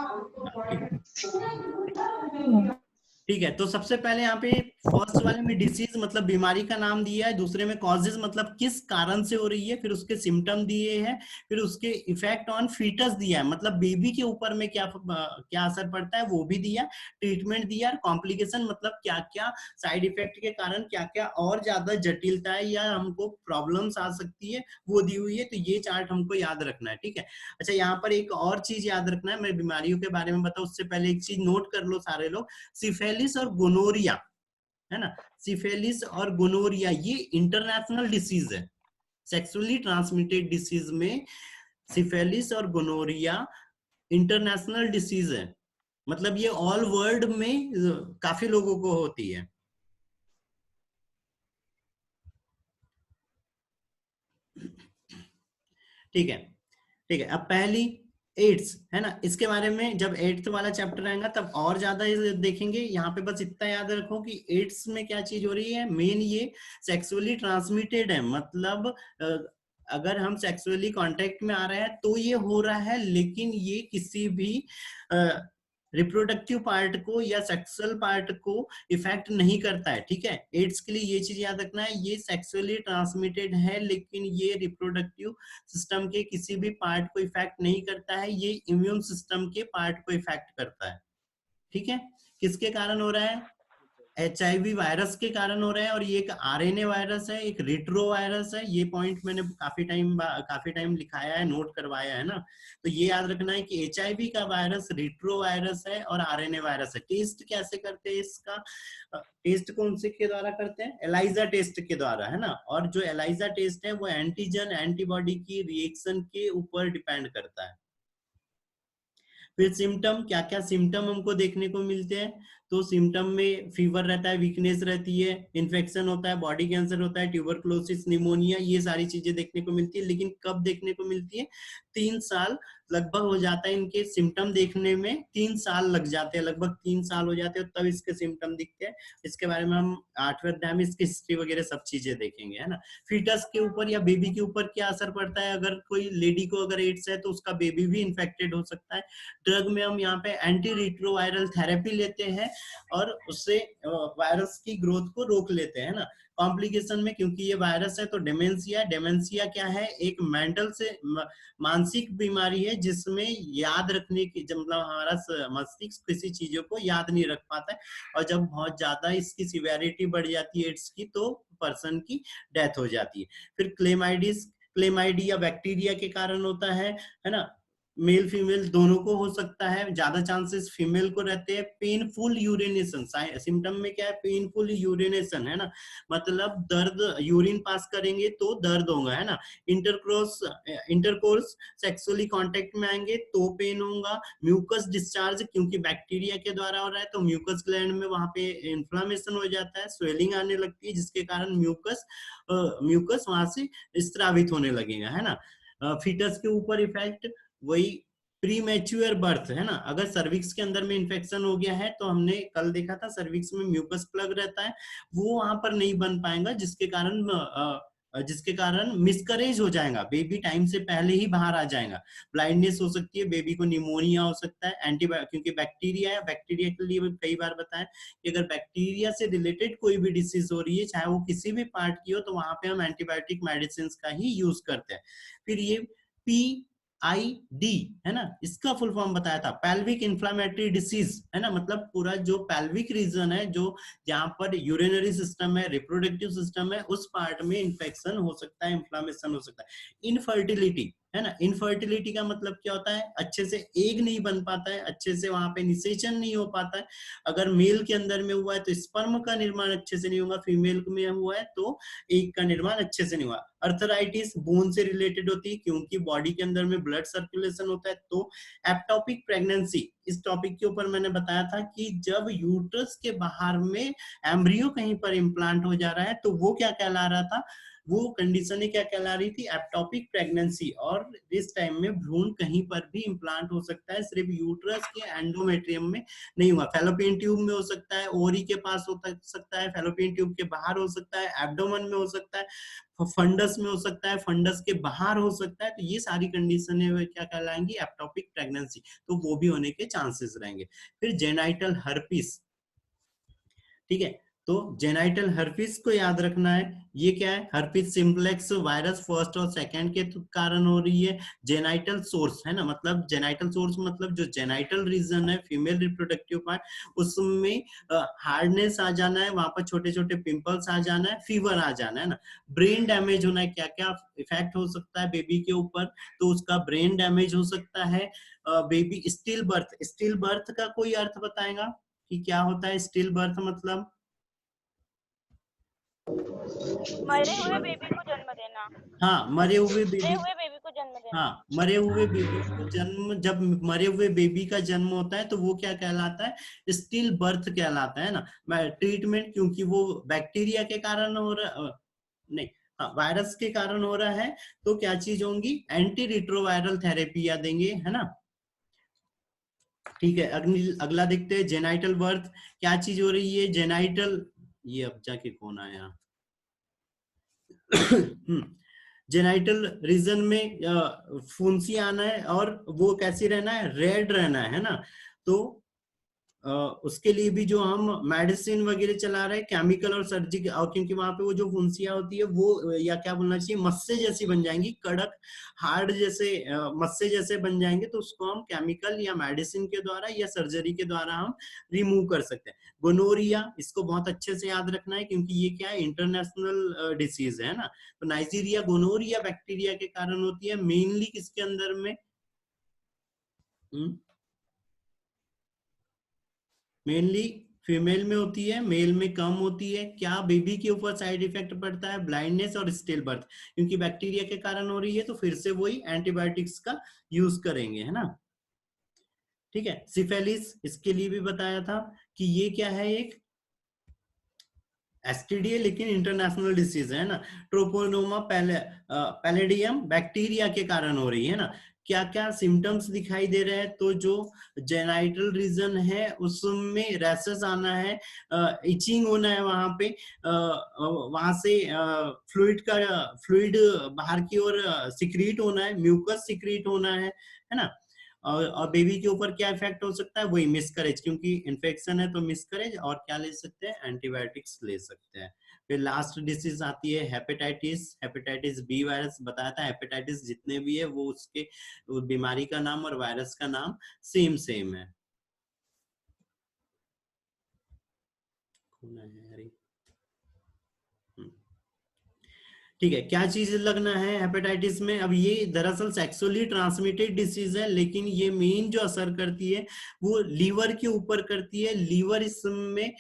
ठीक है, तो सबसे पहले यहाँ पे फर्स्ट वाले में डिसीज मतलब बीमारी का नाम दिया है, दूसरे में कॉजेज मतलब किस कारण से हो रही है, फिर उसके सिम्टम दिए हैं, फिर उसके इफेक्ट ऑन फीटस दिया है, मतलब बेबी के ऊपर में क्या क्या असर पड़ता है वो भी दिया, ट्रीटमेंट दिया, कॉम्प्लिकेशन मतलब क्या क्या साइड इफेक्ट के कारण क्या क्या और ज्यादा जटिलता है या हमको प्रॉब्लम्स आ सकती है वो दी हुई है। तो ये चार्ट हमको याद रखना है, ठीक है। अच्छा, यहाँ पर एक और चीज याद रखना है, मैं बीमारियों के बारे में बताऊं उससे पहले एक चीज नोट कर लो सारे लोग, सिफेलिस और गोनोरिया, है ना। सिफेलिस और गोनोरिया ये इंटरनेशनल डिसीज है, सेक्सुअली ट्रांसमिटेड डिसीज में सिफेलिस और गोनोरिया इंटरनेशनल डिसीज है, मतलब ये ऑल वर्ल्ड में काफी लोगों को होती है। ठीक है, ठीक है, अब पहली एड्स है ना, इसके बारे में जब 8th वाला चैप्टर आएगा तब और ज्यादा देखेंगे। यहाँ पे बस इतना याद रखो कि एड्स में क्या चीज हो रही है, मेन ये सेक्सुअली ट्रांसमिटेड है, मतलब अगर हम सेक्सुअली कांटेक्ट में आ रहे हैं तो ये हो रहा है, लेकिन ये किसी भी रिप्रोडक्टिव पार्ट को या सेक्सुअल पार्ट को इफेक्ट नहीं करता है। ठीक है, एड्स के लिए ये चीज याद रखना है, ये सेक्सुअली ट्रांसमिटेड है लेकिन ये रिप्रोडक्टिव सिस्टम के किसी भी पार्ट को इफेक्ट नहीं करता है, ये इम्यून सिस्टम के पार्ट को इफेक्ट करता है। ठीक है, किसके कारण हो रहा है, HIV वायरस के कारण हो रहा है, और ये एक RNA वायरस है, एक रिट्रो वायरस है। ये पॉइंट मैंने काफी टाइम लिखाया है, नोट करवाया है ना, तो ये याद रखना है कि HIV का वायरस रिट्रो वायरस है और RNA वायरस है। टेस्ट कैसे करते हैं इसका, टेस्ट कौन से के द्वारा करते हैं, एलाइजा टेस्ट के द्वारा, है ना, और जो एलाइजा टेस्ट है वो एंटीजन एंटीबॉडी की रिएक्शन के ऊपर डिपेंड करता है। फिर सिम्टम, क्या क्या सिम्टम हमको देखने को मिलते हैं, तो सिम्टम में फीवर रहता है, वीकनेस रहती है, इन्फेक्शन होता है, बॉडी कैंसर होता है, ट्यूबरक्लोसिस, निमोनिया, ये सारी चीजें देखने को मिलती है। लेकिन कब देखने को मिलती है, 3 साल लगभग हो जाता है इनके सिम्टम देखने में, 3 साल लग जाते हैं, लगभग 3 साल हो जाते हैं तब इसके सिम्टम दिखते हैं। इसके बारे में हम 8वें अध्याय में इसकी हिस्ट्री वगैरह सब चीजें देखेंगे, है ना। फीटस के ऊपर या बेबी के ऊपर क्या असर पड़ता है, अगर कोई लेडी को अगर एड्स है तो उसका बेबी भी इन्फेक्टेड हो सकता है। ड्रग में हम यहाँ पे एंटी रिट्रोवायरल थेरेपी लेते हैं और उससे वायरस की ग्रोथ को रोक लेते हैं ना। कॉम्प्लिकेशन में, क्योंकि ये वायरस है तो डेमेंशिया क्या है, एक मेंटल से मानसिक बीमारी है जिसमें याद रखने की, जब मतलब हमारा मस्तिष्क किसी चीजों को याद नहीं रख पाता है, और जब बहुत ज्यादा इसकी सिवियरिटी बढ़ जाती है एड्स की तो पर्सन की डेथ हो जाती है। फिर क्लेमाइडिया बैक्टीरिया के कारण होता है ना, मेल फीमेल दोनों को हो सकता है, ज्यादा चांसेस फीमेल को रहते हैं। पेनफुल यूरिनेशन, सिम्टम में क्या है, पेनफुल यूरिनेशन, है ना, मतलब दर्द, यूरिन पास करेंगे तो दर्द होगा, है ना। इंटरकोर्स सेक्सुअली कांटेक्ट में आएंगे तो पेन होगा। म्यूकस डिस्चार्ज, क्योंकि बैक्टीरिया के द्वारा हो रहा है तो म्यूकस ग्लैंड में वहां पे इन्फ्लामेशन हो जाता है, स्वेलिंग आने लगती है, जिसके कारण म्यूकस वहां से स्त्रावित होने लगेगा, है ना। फीटस के ऊपर इफेक्ट, वही प्री मैच्योर बर्थ, है ना, अगर सर्विक्स के अंदर में इन्फेक्शन हो गया है तो हमने कल देखा था सर्विक्स में म्यूकस प्लग रहता है, वो वहां पर नहीं बन पाएगा, जिसके कारण मिसकरेज हो जाएगा, बेबी टाइम से पहले ही बाहर आ जाएगा। ब्लाइंडनेस हो सकती है, बेबी को निमोनिया हो सकता है, क्योंकि बैक्टीरिया है, बैक्टीरिया के लिए कई बार बताएं कि अगर बैक्टीरिया से रिलेटेड कोई भी डिसीज हो रही है, चाहे वो किसी भी पार्ट की हो, तो वहां पे हम एंटीबायोटिक मेडिसिन का ही यूज करते हैं। फिर ये PID, है ना, इसका फुल फॉर्म बताया था, पेल्विक इन्फ्लामेटरी डिसीज, है ना, मतलब पूरा जो पेल्विक रीजन है, जो जहां पर यूरिनरी सिस्टम है, रिप्रोडक्टिव सिस्टम है, उस पार्ट में इन्फेक्शन हो सकता है, इन्फ्लामेशन हो सकता है। इनफर्टिलिटी, है ना, इनफर्टिलिटी का मतलब क्या होता है, अच्छे से एग नहीं बन पाता है, अच्छे से वहां पे निषेचन नहीं हो पाता है। अगर मेल के अंदर में हुआ है तो स्पर्म का निर्माण अच्छे से नहीं होगा, फीमेल में हुआ है तो एग का निर्माण अच्छे से नहीं हुआ। अर्थराइटिस बोन से रिलेटेड होती है, क्योंकि बॉडी के अंदर में ब्लड सर्कुलेशन होता है। तो एप्टोपिक प्रेगनेंसी, इस टॉपिक के ऊपर मैंने बताया था कि जब यूट्रस के बाहर में एम्ब्रियो कहीं पर इम्प्लांट हो जा रहा है तो वो क्या कहला रहा था, वो कंडीशन ही क्या कहला रही थी, एप्टोपिक प्रेगनेंसी। और इस टाइम में भ्रूण कहीं पर भी इम्प्लांट हो सकता है, सिर्फ यूट्रस के एंडोमेट्रियम में नहीं हुआ, फैलोपियन ट्यूब में हो सकता है, ओरी के पास हो सकता है, फैलोपियन ट्यूब के बाहर हो सकता है, एब्डोमेन में हो सकता है, फंडस में हो सकता है, फंडस के बाहर हो सकता है। तो ये सारी कंडीशन है क्या कहलाएंगी, एप्टोपिक प्रेगनेंसी, तो वो भी होने के चांसेस रहेंगे। फिर जेनाइटल हर्पिस, ठीक है, तो जेनाइटल हर्पिस को याद रखना है, ये क्या है, हर्पिस सिम्प्लेक्स वायरस फर्स्ट और सेकंड के कारण हो रही है। जेनाइटल सोर्स, है ना, मतलब जेनाइटल सोर्स मतलब जो जेनाइटल रीजन है, फीमेल रिप्रोडक्टिव पार्ट, उसमें हार्डनेस आ जाना है, वहां पर छोटे छोटे पिंपल्स आ जाना है, फीवर आ जाना है ना। ब्रेन डैमेज होना है, क्या क्या इफेक्ट हो सकता है बेबी के ऊपर, तो उसका ब्रेन डैमेज हो सकता है। बेबी स्टिल बर्थ का कोई अर्थ बताएगा कि क्या होता है स्टिल बर्थ, मतलब मरे हुए बेबी को जन्म देना। हाँ, मरे हुए मरे बेबी, हुए बेबी को जन्म देना। हाँ, मरे हुए बेबी को जन्म, जब मरे हुए बेबी का जन्म होता है तो वो क्या कहलाता है, स्टिल बर्थ कहलाता है ना। ट्रीटमेंट, क्योंकि वो बैक्टीरिया के कारण हो रहा, नहीं, हाँ, वायरस के कारण हो रहा है तो क्या चीज होंगी, एंटी रिट्रोवायरल थेरेपी या देंगे, है ना। ठीक है, अगला देखते हैं, जेनाइटल बर्थ। क्या चीज हो रही है, जेनाइटल, ये अब जाके कौन आया जेनाइटल रीजन में फुंसी आना है और वो कैसी रहना है, रेड रहना है ना। तो उसके लिए भी जो हम मेडिसिन वगैरह चला रहे हैं, केमिकल और सर्जिकल, और क्योंकि वहां पे वो जो फुंसियां होती है वो, या क्या बोलना चाहिए, मस्से जैसी बन जाएंगी, कड़क हार्ड जैसे मस्से जैसे बन जाएंगे, तो उसको हम केमिकल या मेडिसिन के द्वारा या सर्जरी के द्वारा हम रिमूव कर सकते हैं। गोनोरिया, इसको बहुत अच्छे से याद रखना है क्योंकि ये क्या है, इंटरनेशनल डिसीज है ना। तो नाइजीरिया गोनोरिया बैक्टीरिया के कारण होती है, मेनली किसके अंदर में, मेनली फीमेल में होती है, मेल में कम होती है। क्या बेबी के ऊपर साइड इफेक्ट पड़ता है, ब्लाइंडनेस और स्टिल बर्थ, क्योंकि बैक्टीरिया के कारण हो रही है तो फिर से वही एंटीबायोटिक्स का यूज करेंगे, है ना। ठीक है, सिफेलिस, इसके लिए भी बताया था कि ये क्या है, एक एसटीडी है लेकिन इंटरनेशनल डिसीज है ना। ट्रोपोनोमा पैलेडियम बैक्टीरिया के कारण हो रही है ना। क्या क्या सिम्टम्स दिखाई दे रहे हैं, तो जो जेनाइटल रीजन है उसमें रैसेस आना है, इचिंग होना है वहां पे, वहां से फ्लूइड बाहर की ओर सिक्रीट होना है, म्यूकस सिक्रीट होना है ना। और बेबी के ऊपर क्या इफेक्ट हो सकता है, वही मिसकरेज, क्योंकि इन्फेक्शन है तो मिसकरेज, और क्या ले सकते हैं, एंटीबायोटिक्स ले सकते हैं। फिर लास्ट डिसीज आती है हेपेटाइटिस, हेपेटाइटिस बी वायरस बताया था। हेपेटाइटिस जितने भी है वो उसके बीमारी का नाम और वायरस का नाम सेम सेम है। ठीक है, क्या चीज लगना है हेपेटाइटिस में, अब ये दरअसल सेक्सुअली ट्रांसमिटेड डिसीज है, लेकिन ये मेन जो असर करती है वो लीवर के ऊपर करती है। लीवर इसमें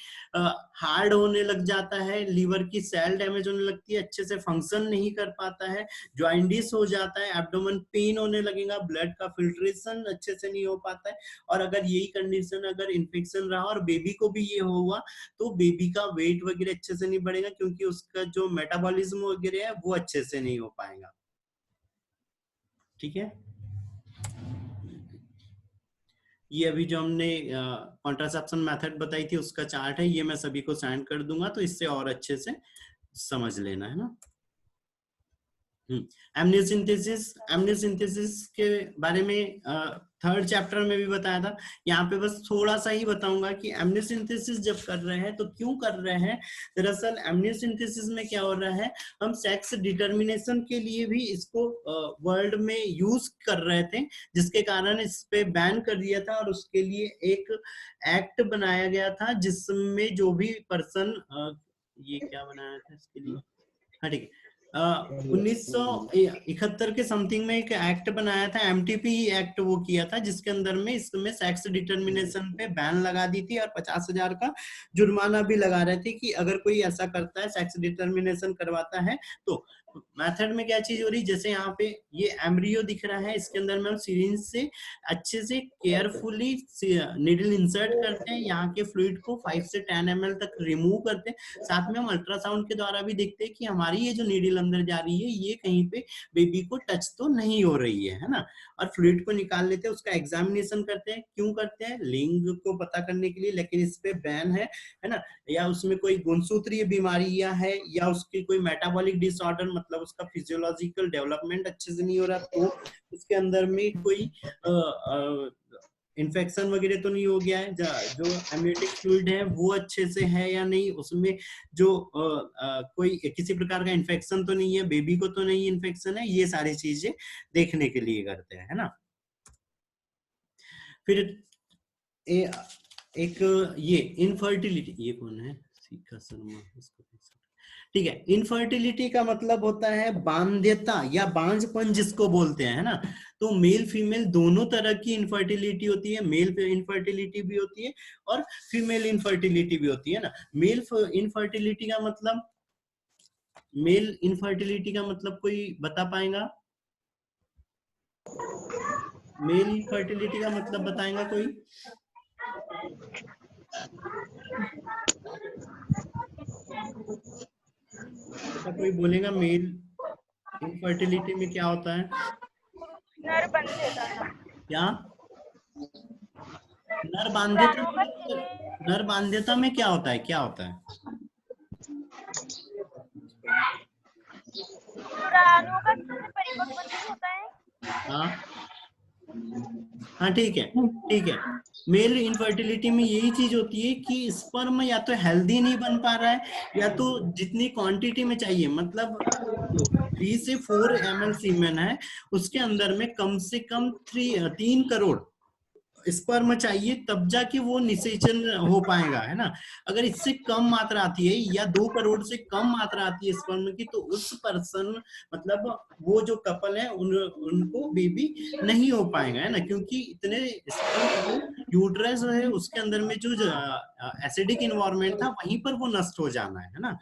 हार्ड होने लग जाता है, लीवर की सेल डैमेज होने लगती है, अच्छे से फंक्शन नहीं कर पाता है, जॉइंडिस हो जाता है, एब्डोमेन पेन होने लगेगा, ब्लड का फिल्ट्रेशन अच्छे से नहीं हो पाता है। और अगर यही कंडीशन, अगर इन्फेक्शन रहा और बेबी को भी ये हुआ तो बेबी का वेट वगैरह अच्छे से नहीं बढ़ेगा, क्योंकि उसका जो मेटाबॉलिज्म वगैरह है वो अच्छे से नहीं हो पाएगा। ठीक है, ये अभी जो हमने कॉन्ट्रासेप्शन मेथड बताई थी उसका चार्ट है, ये मैं सभी को सेंड कर दूंगा तो इससे और अच्छे से समझ लेना, है ना। एमनियोसिंथेसिस के बारे में थर्ड चैप्टर में भी बताया था। यहाँ पे बस थोड़ा सा ही बताऊंगा कि एमनियोसिंथेसिस जब कर रहे हैं तो क्यों कर रहे हैं। दरअसल एमनियोसिंथेसिस में क्या हो रहा है, हम सेक्स डिटर्मिनेशन के लिए भी इसको वर्ल्ड में यूज कर रहे थे, जिसके कारण इस पे बैन कर दिया था, और उसके लिए एक एक्ट बनाया गया था जिसमें जो भी पर्सन, ये क्या बनाया था इसके लिए, हाँ ठीक है, 1971 के समथिंग में एक एक्ट बनाया था, एमटीपी एक्ट वो किया था, जिसके अंदर में इसमें सेक्स डिटर्मिनेशन पे बैन लगा दी थी और 50,000 का जुर्माना भी लगा रहे थे कि अगर कोई ऐसा करता है, सेक्स डिटर्मिनेशन करवाता है तो। मेथड में क्या चीज हो रही, जैसे यहाँ पे ये एम्ब्रियो दिख रहा है, इसके अंदर में हम सिरिंज से अच्छे से केयरफुली निडल इंसर्ट करते हैं, यहाँ के फ्लूइड को 5 से 10 ml तक रिमूव करते हैं। साथ में हम अल्ट्रासाउंड के द्वारा भी देखते हैं कि हमारी ये जो नीडल अंदर जा रही है ये कहीं पे बेबी को टच तो नहीं हो रही है ना। और फ्लूइड को निकाल लेते हैं, उसका एग्जामिनेशन करते हैं। क्यों करते हैं, लिंग को पता करने के लिए, लेकिन इस पे बैन है ना। या उसमें कोई गुणसूत्रीय बीमारियां है, या उसकी कोई मेटाबॉलिक डिसऑर्डर, मतलब उसका फिजियोलॉजिकल डेवलपमेंट अच्छे से नहीं हो रहा, तो उसके अंदर में कोई इन्फेक्शन वगैरह तो नहीं हो गया है, जो एमनियोटिक फ्लूइड है वो अच्छे से है या नहीं, उसमें जो कोई किसी प्रकार का इन्फेक्शन तो नहीं है, बेबी को तो नहीं इन्फेक्शन है, ये सारी चीजें देखने के लिए करते हैं, है ना। फिर एक ये इनफर्टिलिटी, ये कौन है, सीखा शर्मा, इसको ठीक है। इनफर्टिलिटी का मतलब होता है बांध्यता या बांझपन जिसको बोलते हैं, है ना। तो मेल फीमेल दोनों तरह की इनफर्टिलिटी होती है, मेल इनफर्टिलिटी भी होती है और फीमेल इनफर्टिलिटी भी होती है ना। मेल इनफर्टिलिटी का मतलब, मेल इनफर्टिलिटी का मतलब कोई बता पाएगा, मेल इनफर्टिलिटी का मतलब बताएगा कोई। अच्छा कोई बोलेगा मेल इनफर्टिलिटी में क्या होता है? नर बंधेता ना। क्या? नर बांध्यता शुक्राणुओं का में, नर बांध्यता में क्या होता है, क्या होता है? शुक्राणुओं का परिपक्व नहीं होता है। हाँ हाँ ठीक है, ठीक है। मेल इनफर्टिलिटी में यही चीज होती है कि स्पर्म या तो हेल्दी नहीं बन पा रहा है, या तो जितनी क्वांटिटी में चाहिए, मतलब 3 से 4 ml सीमेन है, उसके अंदर में कम से कम 3 करोड़ स्पर्म चाहिए, तब जाके वो निषेचन हो पाएगा, है ना। अगर इससे कम मात्रा आती है या 2 करोड़ से कम मात्रा आती है स्पर्म की, तो उस पर्सन, मतलब वो जो कपल है, उनको बेबी नहीं हो पाएगा, है ना, क्योंकि इतने स्पर्म, यूट्रस है उसके अंदर में जो एसिडिक इन्वायरमेंट था वहीं पर वो नष्ट हो जाना है ना।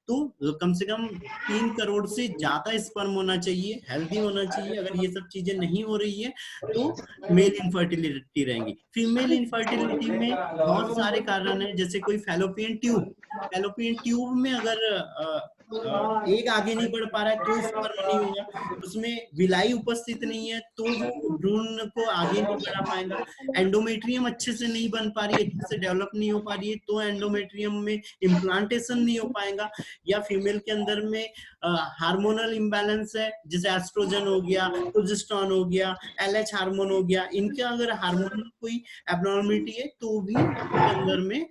तो कम से कम 3 करोड़ से ज्यादा स्पर्म होना चाहिए, हेल्दी होना चाहिए। अगर ये सब चीजें नहीं हो रही है तो मेल इनफर्टिलिटी रहेंगी। फीमेल इनफर्टिलिटी में बहुत सारे कारण हैं, जैसे कोई फैलोपियन ट्यूब, फैलोपियन ट्यूब में अगर एग आगे नहीं बढ़ पा रहा है तो स्पर्म नहीं होगा, उसमें विलाई उपस्थित नहीं है तो वो भ्रूण को आगे नहीं बढ़ा पाएगा। एंडोमेट्रियम अच्छे से नहीं बन पा रही है, अच्छे से डेवलप नहीं हो पा रही है, तो एंडोमेट्रियम में इम्प्लांटेशन नहीं हो पाएगा। या फीमेल के अंदर में हार्मोनल इम्बैलेंस है, जैसे एस्ट्रोजन हो गया, प्रोजेस्टेरोन हो गया, LH हार्मोन हो गया, इनके अगर हार्मोनल कोई एब्नॉर्मलिटी है तो भी उनके अंदर में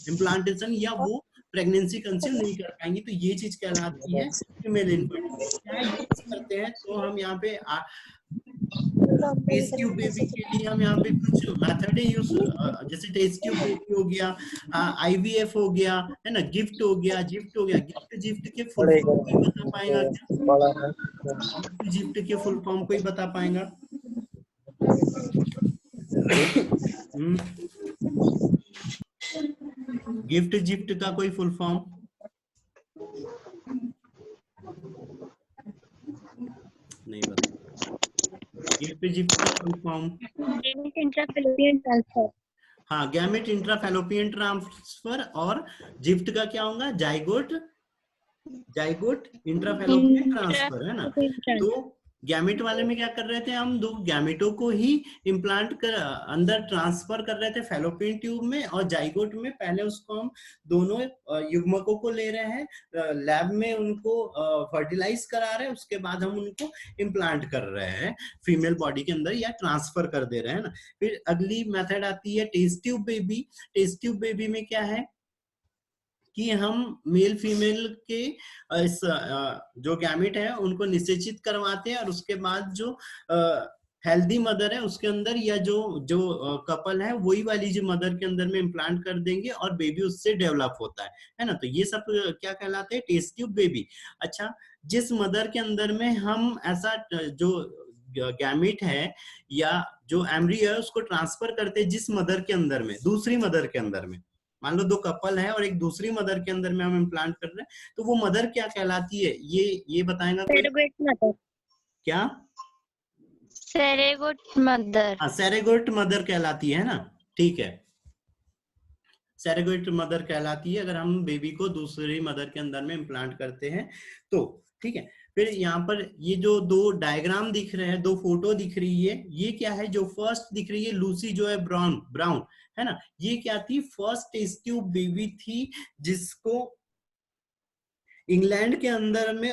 इम्प्लांटेशन या वो प्रेगनेंसी कंसीव नहीं कर पाएंगी। तो ये चीज कहलाती है फीमेल इनफर्टिलिटी। क्या यूज करते हैं, तो हम यहाँ पे टेस्ट ट्यूब बेबी के लिए हम यहाँ पे कुछ मेथड यूज, जैसे टेस्ट ट्यूब बेबी हो गया, IVF हो गया, है ना, गिफ्ट हो गया, गिफ्ट हो गया। गिफ्ट के फुल फॉर्म कोई बता पाएगा क्या? गिफ्ट के फुल फॉर्म कोई बता पाएगा? गिफ्ट का कोई फुल फॉर्म नहीं बता। गिफ्ट का फुल फॉर्म, गैमेट इंट्राफैलोपियन ट्रांसफर। हाँ, गैमेट इंट्राफैलोपियन ट्रांसफर। और जिफ्ट का क्या होगा? जाइगोट, जाइगोट इंट्राफैलोपियन ट्रांसफर, है ना। तो गैमेट वाले में क्या कर रहे थे, हम दो गैमेटों को ही इम्प्लांट कर अंदर ट्रांसफर कर रहे थे फैलोपियन ट्यूब में, और जाइगोट में पहले उसको हम दोनों युग्मकों को ले रहे हैं, लैब में उनको फर्टिलाइज करा रहे हैं, उसके बाद हम उनको इम्प्लांट कर रहे हैं फीमेल बॉडी के अंदर या ट्रांसफर कर दे रहे हैं ना। फिर अगली मेथड आती है test tube baby. Test tube baby में क्या है कि हम मेल फीमेल के इस जो गैमेट है उनको निषेचित करवाते हैं, और उसके बाद जो हेल्दी मदर है उसके अंदर, या जो जो कपल है वही वाली जो मदर के अंदर में इम्प्लांट कर देंगे और बेबी उससे डेवलप होता है ना। तो ये सब क्या कहलाते हैं? Test tube baby. अच्छा, जिस मदर के अंदर में हम ऐसा जो गैमेट है या जो एम्ब्रियो है उसको ट्रांसफर करते हैं, जिस मदर के अंदर में, दूसरी मदर के अंदर में, मान लो 2 कपल है और एक दूसरी मदर के अंदर में हम इम्प्लांट कर रहे हैं, तो वो मदर क्या कहलाती है, ये बताएगा कोई? Surrogate mother. क्या? Surrogate mother. हाँ, सैरोगेट मदर कहलाती है ना। ठीक है, सैरोगेट मदर कहलाती है अगर हम बेबी को दूसरी मदर के अंदर में इम्प्लांट करते हैं तो। ठीक है, फिर यहाँ पर ये जो 2 डायग्राम दिख रहे हैं, 2 फोटो दिख रही है, ये क्या है? जो फर्स्ट दिख रही है लूसी जो है ब्राउन ब्राउन, है ना, ये क्या थी? फर्स्ट टेस्ट ट्यूब बेबी थी, जिसको इंग्लैंड के अंदर में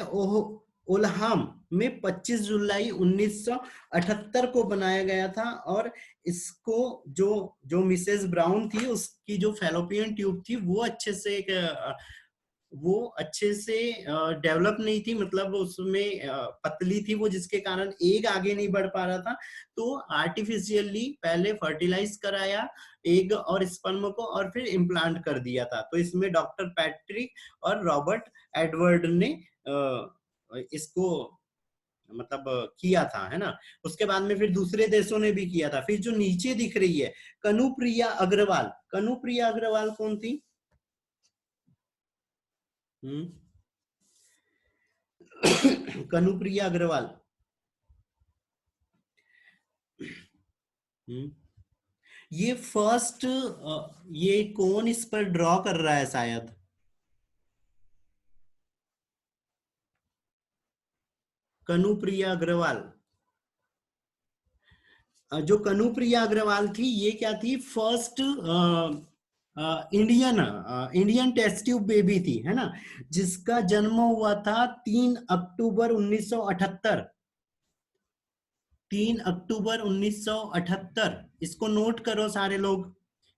ओलहाम में 25 जुलाई 1978 को बनाया गया था। और इसको जो जो मिसेस ब्राउन थी, उसकी जो फैलोपियन ट्यूब थी वो अच्छे से डेवलप नहीं थी, मतलब उसमें पतली थी वो, जिसके कारण एग आगे नहीं बढ़ पा रहा था। तो आर्टिफिशियली पहले फर्टिलाइज कराया एग और स्पर्म को, और फिर इम्प्लांट कर दिया था। तो इसमें डॉक्टर पैट्रिक और रॉबर्ट एडवर्ड ने इसको मतलब किया था, है ना। उसके बाद में फिर दूसरे देशों ने भी किया था। फिर जो नीचे दिख रही है कनुप्रिया अग्रवाल, कनुप्रिया अग्रवाल कौन थी? कनुप्रिया अग्रवाल, ये फर्स्ट, ये कौन इस पर ड्रॉ कर रहा है शायद? कनुप्रिया अग्रवाल। जो कनुप्रिया अग्रवाल थी, ये क्या थी, first Indian test tube baby थी, है ना, जिसका जन्म हुआ था 3 अक्टूबर 1978। 3 अक्टूबर 1978, इसको नोट करो सारे लोग।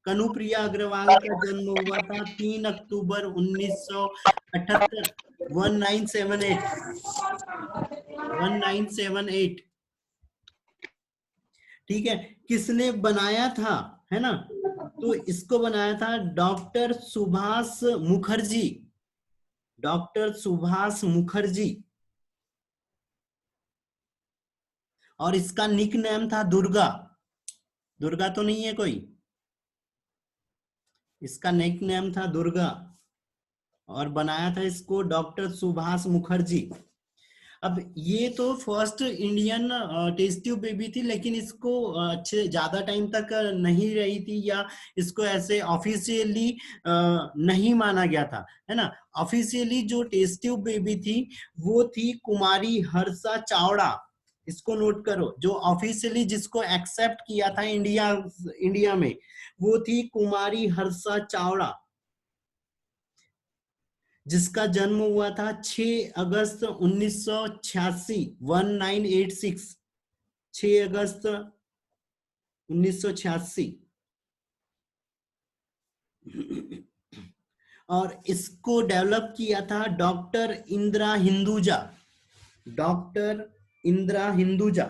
कनुप्रिया अग्रवाल का जन्म हुआ था 3 अक्टूबर 1978, 1978। ठीक है, किसने बनाया था, है ना, तो इसको बनाया था डॉक्टर सुभाष मुखर्जी। डॉक्टर सुभाष मुखर्जी। और इसका निक नेम था दुर्गा। दुर्गा तो नहीं है कोई? इसका निक नेम था दुर्गा और बनाया था इसको डॉक्टर सुभाष मुखर्जी। अब ये तो first Indian test tube baby थी, लेकिन इसको अच्छे ज्यादा टाइम तक नहीं रही थी, या इसको ऐसे ऑफिशियली नहीं माना गया था, है ना। ऑफिशियली जो टेस्ट ट्यूब बेबी थी वो थी कुमारी हर्षा चावड़ा। इसको नोट करो, जो ऑफिशियली जिसको एक्सेप्ट किया था इंडिया में, वो थी कुमारी हर्षा चावड़ा, जिसका जन्म हुआ था 6 अगस्त 1986, 1986, 6 अगस्त 1986। और इसको डेवलप किया था डॉक्टर इंदिरा हिंदुजा। डॉक्टर इंदिरा हिंदुजा।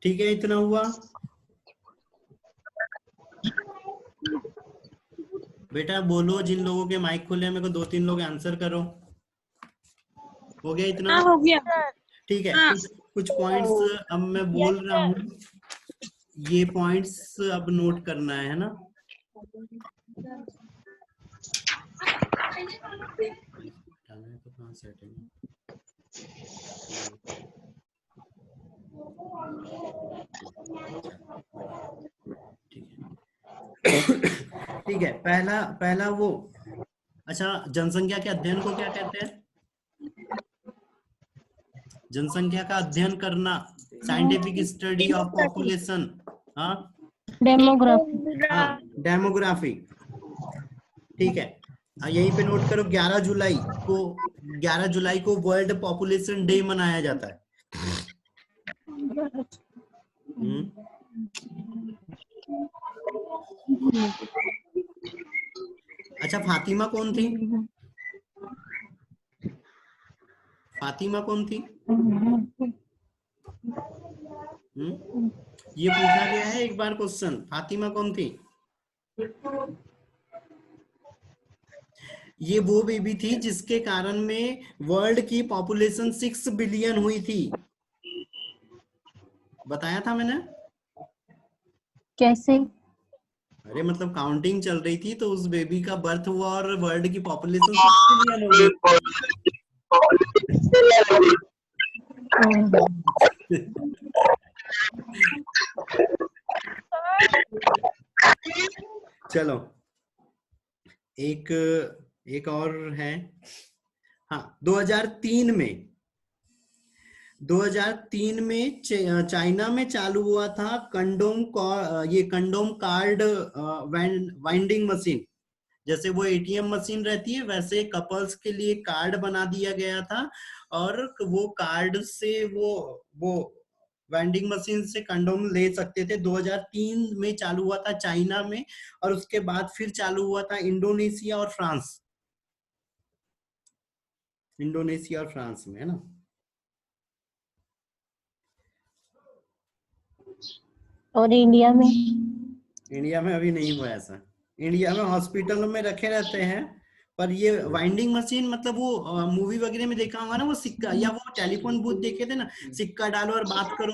ठीक है, इतना हुआ बेटा। बोलो जिन लोगों के माइक खुले हैं, मेरे को 2-3 लोग आंसर करो। हो गया इतना? हाँ, हो गया। ठीक है, हाँ। कुछ पॉइंट्स अब मैं बोल रहा हूँ, ये पॉइंट्स अब नोट करना है ना। तो कहाँ सेटिंग? ठीक है, पहला वो, अच्छा, जनसंख्या के अध्ययन को क्या कहते हैं? जनसंख्या का अध्ययन करना, साइंटिफिक स्टडी ऑफ पॉपुलेशन। हाँ, डेमोग्राफी। हाँ, डेमोग्राफी। ठीक है, यहीं पे नोट करो, 11 जुलाई को वर्ल्ड पॉपुलेशन डे मनाया जाता है। अच्छा, फातिमा कौन थी? फातिमा कौन थी? ये पूछा गया है एक बार क्वेश्चन, फातिमा कौन थी? ये वो बेबी थी जिसके कारण में वर्ल्ड की पॉपुलेशन 6 बिलियन हुई थी। बताया था मैंने? कैसे? अरे मतलब काउंटिंग चल रही थी तो उस बेबी का बर्थ हुआ और वर्ल्ड की पॉपुलेशन 6 बिलियन हो गई। चलो, एक और है। हाँ, 2003 में चाइना में चालू हुआ था कंडोम कार्ड वाइंडिंग मशीन। जैसे वो एटीएम मशीन रहती है, वैसे कपल्स के लिए कार्ड बना दिया गया था, और वो कार्ड से वो वेंडिंग मशीन से कंडोम ले सकते थे। 2003 में चालू हुआ था चाइना में, और उसके बाद फिर चालू हुआ था इंडोनेशिया और फ्रांस। इंडोनेशिया और फ्रांस में, है ना। और इंडिया में? इंडिया में अभी नहीं हुआ ऐसा। इंडिया में हॉस्पिटलों में रखे रहते हैं, पर ये वाइंडिंग मशीन मतलब वो मूवी वगैरह में देखा होगा ना, वो सिक्का या वो टेलीफोन बूथ देखे थे ना, सिक्का डालो और बात करो,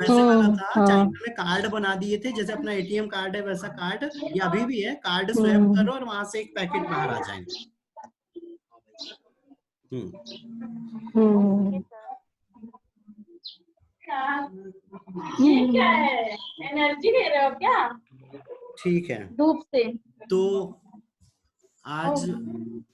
वैसे वाला था। चाइना में कार्ड बना दिए थे, जैसे अपना एटीएम कार्ड है वैसा कार्ड, या अभी भी है, कार्ड स्वैप करो और वहां से एक पैकेट बाहर आ जाएंगे। हम्म। ये क्या है, एनर्जी दे रहे हो क्या? ठीक है, धूप से। तो आज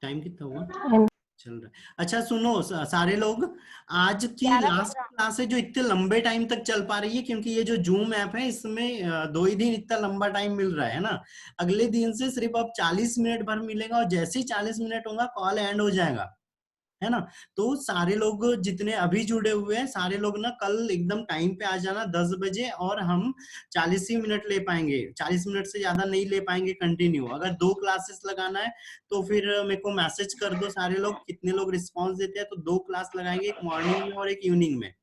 टाइम कितना हुआ चल रहा है? अच्छा सुनो सारे लोग, आज की 11:15। लास्ट क्लास है जो इतने लंबे टाइम तक चल पा रही है, क्योंकि ये जो जूम ऐप है इसमें 2 ही दिन इतना लंबा टाइम मिल रहा है ना। अगले दिन से सिर्फ अब 40 मिनट भर मिलेगा, और जैसे ही 40 मिनट होगा कॉल एंड हो जाएगा, है ना। तो सारे लोग जितने अभी जुड़े हुए हैं, सारे लोग ना कल एकदम टाइम पे आ जाना 10 बजे, और हम 40 ही मिनट ले पाएंगे, 40 मिनट से ज्यादा नहीं ले पाएंगे कंटिन्यू। अगर 2 क्लासेस लगाना है तो फिर मेरे को मैसेज कर दो सारे लोग, कितने लोग रिस्पांस देते हैं, तो 2 क्लास लगाएंगे, एक मॉर्निंग में और एक इवनिंग में।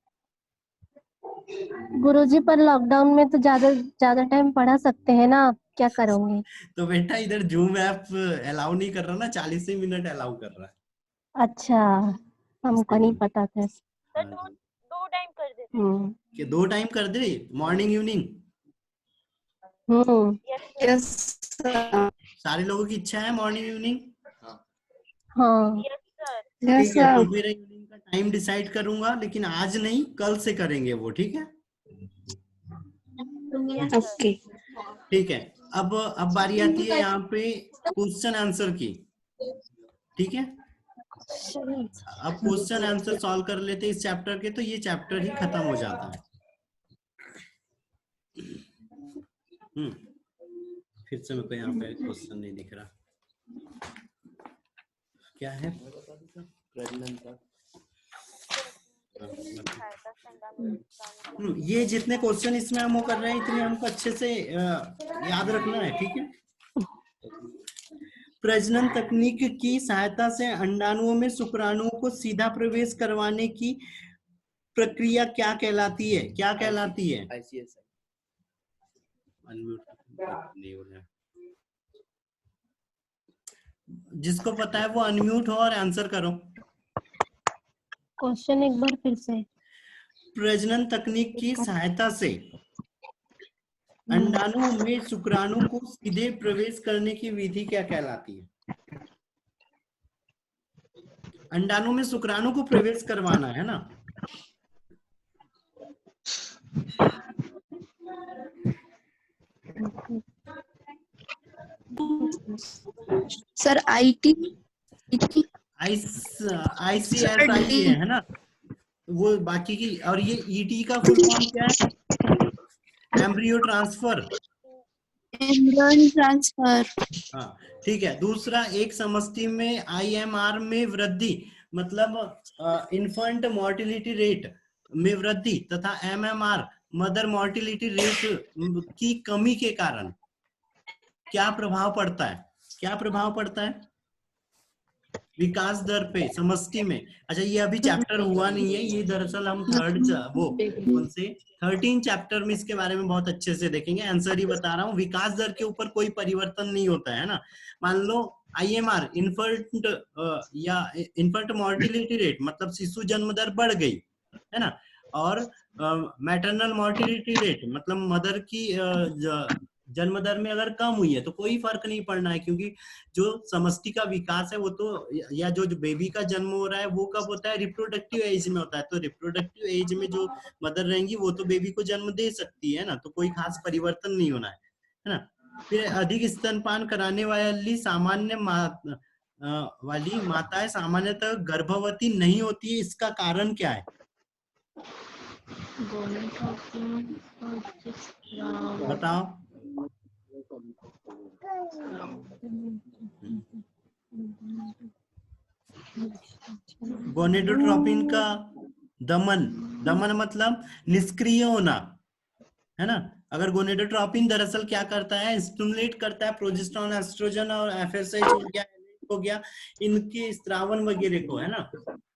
गुरुजी पर लॉकडाउन में तो ज्यादा टाइम पढ़ा सकते हैं ना, आप क्या करोगे? तो बेटा इधर जूम ऐप अलाउ नहीं कर रहा ना, 40 ही मिनट अलाउ कर रहा है। अच्छा, हमको नहीं पता था। तो दो टाइम कर देते। कि 2 टाइम कर दे, मॉर्निंग इवनिंग। यस सारे लोगों की इच्छा है मॉर्निंग इवनिंग। हाँ। सर। ठीक है, तो फिर इवनिंग का टाइम डिसाइड करूंगा, लेकिन आज नहीं कल से करेंगे वो, ठीक है। ओके। ठीक है, अब बारी आती है यहाँ पे क्वेश्चन आंसर की, ठीक है। अब क्वेश्चन आंसर सॉल्व कर लेते हैं इस चैप्टर के, तो ये चैप्टर ही खत्म हो जाता है। फिर से मेरे को यहाँ पे क्वेश्चन नहीं दिख रहा, क्या है? ये जितने क्वेश्चन इसमें हम वो कर रहे हैं, इतने हमको अच्छे से याद रखना है, ठीक है। प्रजनन तकनीक की सहायता से अंडाणुओं में शुक्राणुओं को सीधा प्रवेश करवाने की प्रक्रिया क्या कहलाती है? क्या कहलाती है? नहीं हो रहा, जिसको पता है वो अनम्यूट हो और आंसर करो। क्वेश्चन एक बार फिर से। प्रजनन तकनीक की सहायता से अंडाणु में शुक्राणु को सीधे प्रवेश करने की विधि क्या कहलाती है? अंडाणु में शुक्राणु को प्रवेश करवाना है ना। सर आईटी ICSI है ना वो, बाकी की। और ये ET का फुल फॉर्म क्या है? Embryo transfer. हाँ ठीक है। दूसरा, एक समष्टि में IMR में वृद्धि, मतलब इन्फेंट मोर्टिलिटी रेट में वृद्धि, तथा MMR मदर मोर्टिलिटी रेट की कमी के कारण क्या प्रभाव पड़ता है? क्या प्रभाव पड़ता है विकास दर पे समष्टि में? अच्छा, ये अभी चैप्टर हुआ नहीं है, ये दरअसल हम 13 चैप्टर में इसके बारे में बहुत अच्छे से देखेंगे। आंसर ही बता रहा हूँ, विकास दर के ऊपर कोई परिवर्तन नहीं होता है ना। मान लो IMR इन्फेंट या इन्फेंट मोर्टिलिटी रेट, मतलब शिशु जन्म दर बढ़ गई है ना, और मैटरनल मोर्टिलिटी रेट मतलब मदर की जन्म दर में अगर कम हुई है तो कोई फर्क नहीं पड़ना है, क्योंकि जो समष्टि का विकास है वो तो, या जो बेबी का जन्म हो रहा है वो कब होता है? रिप्रोडक्टिव एज में होता है। तो रिप्रोडक्टिव एज में जो मदर रहेंगी वो तो बेबी को जन्म दे सकती है ना, तो कोई खास परिवर्तन नहीं होना है ना। फिर अधिक स्तनपान कराने वाली वाली माताएं सामान्यतः गर्भवती नहीं होती है, इसका कारण क्या है? बताओ। गोनेडोट्रोपिन का दमन मतलब निष्क्रिय होना, है ना। अगर गोनेडोट्रोपिन दरअसल क्या करता है? स्टिमुलेट करता है प्रोजेस्टेरोन, एस्ट्रोजन और FSH हो गया इनके स्त्रावन वगैरह को, है ना।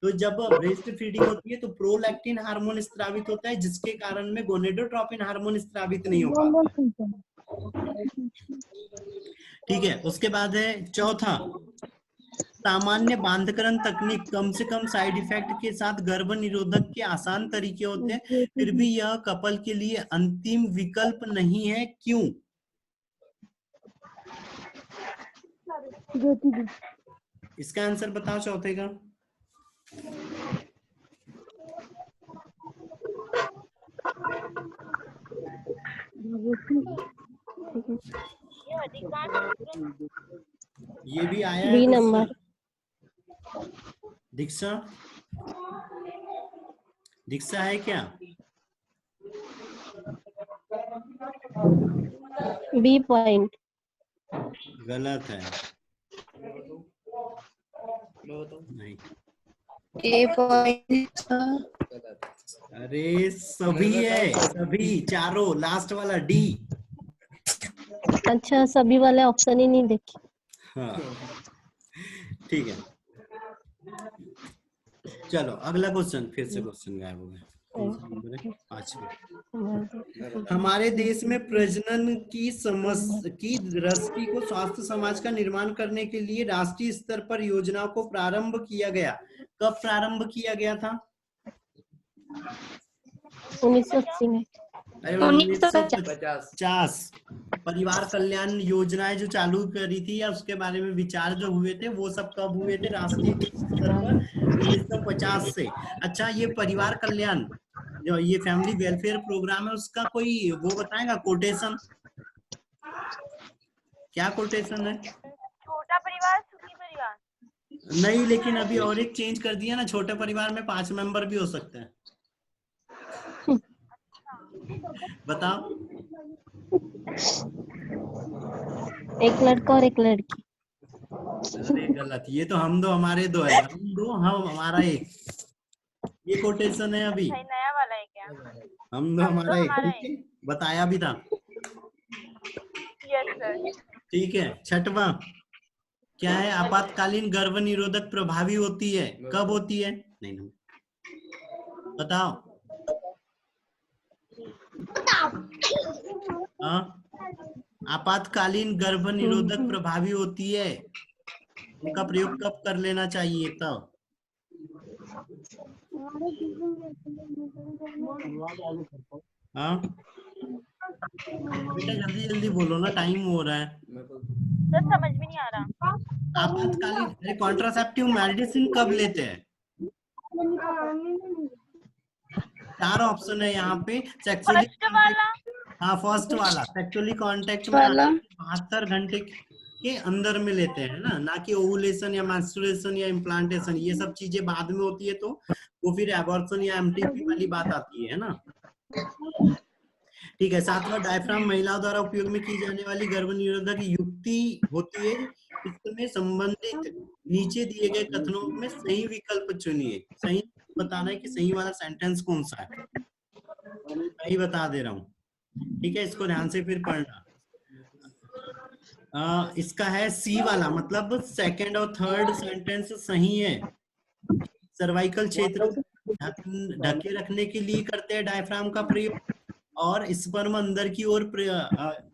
तो जब ब्रेस्ट फीडिंग होती है तो प्रोलैक्टिन हार्मोन स्त्रावित होता है, जिसके कारण में गोनेडोट्रोपिन हार्मोन स्त्रावित नहीं हो पाता। ठीक है, उसके बाद है चौथा, सामान्य बांधकरण तकनीक कम से कम साइड इफेक्ट के साथ गर्भ निरोधक के आसान तरीके होते हैं, फिर भी यह कपल के लिए अंतिम विकल्प नहीं है, क्यों? इसका आंसर बताओ चौथे का। ये अधिकांश ये भी आया है B question. Number. Diksha, Diksha है क्या? B point. गलत है। लो तो नहीं, ए पॉइंट। अरे सभी है, सभी चारों, लास्ट वाला डी। अच्छा, सभी वाले ऑप्शन ही नहीं देखे। हाँ ठीक है, चलो अगला क्वेश्चन। फिर से क्वेश्चन गायब हो गया। कौन सा नंबर है? 5वां। हमारे देश में प्रजनन की समस्या की दृष्टि को स्वास्थ्य समाज का निर्माण करने के लिए राष्ट्रीय स्तर पर योजनाओं को प्रारंभ किया गया। कब प्रारंभ किया गया था? 1980 में। अरे 1950। परिवार कल्याण योजनाएं जो चालू करी थी या उसके बारे में विचार जो हुए थे वो सब कब हुए थे राष्ट्रीय स्तर पर? 1950 से। अच्छा, ये परिवार कल्याण जो ये फैमिली वेलफेयर प्रोग्राम है उसका कोई वो बताएगा कोटेशन? क्या कोटेशन है? छोटा परिवार सुखी परिवार। नहीं, लेकिन अभी और एक चेंज कर दिया ना, छोटे परिवार में 5 मेंबर भी हो सकते हैं। बताओ। एक लड़का और एक लड़की। अरे गलत, ये तो हम दो हमारे दो है, हम दो हम हमारा एक, ये कोटेशन है अभी। अच्छा, ये नया वाला है क्या? हम दो हमारा एक, ठीक है? बताया भी था। Yes sir. ठीक है, 6वां क्या है? आपातकालीन गर्भ निरोधक प्रभावी होती है। कब होती है? नहीं, बताओ। हाँ, आपातकालीन गर्भ निरोधक प्रभावी होती है, उनका प्रयोग कब कर लेना चाहिए? तब। हाँ बेटा, जल्दी जल्दी बोलो ना, टाइम हो रहा है। सर समझ में नहीं आ रहा। आपातकालीन, अरे कॉन्ट्रासेप्टिव मेडिसिन कब लेते हैं? 4 ऑप्शन है यहाँ पे। सेक्सुअली फर्स्ट वाला। हाँ, फर्स्ट वाला सेक्सुअली कांटेक्ट में वाला। 72 घंटे के अंदर में लेते हैं ना कि ओवुलेशन या मेंस्ट्रुएशन या इम्प्लांटेशन, ये सब चीजें बाद में होती है, तो वो फिर एबॉर्शन या एमटीपी वाली बात आती है ना। ठीक है, 7वां डायफ्राम महिलाओं द्वारा उपयोग में की जाने वाली गर्भ निरोधक युक्ति होती है। इसमें संबंधित नीचे दिए गए कथनों में सही विकल्प चुनिए। सही बताना है कि सही वाला सेंटेंस कौन सा है। सही बता दे रहा हूँ, ठीक है? इसको ध्यान से फिर पढ़ना। इसका है सी वाला, मतलब सेकंड और थर्ड सेंटेंस सही है। सर्वाइकल क्षेत्र ढके रखने के लिए करते हैं डायफ्राम का प्रयोग, और स्पर्म अंदर की ओर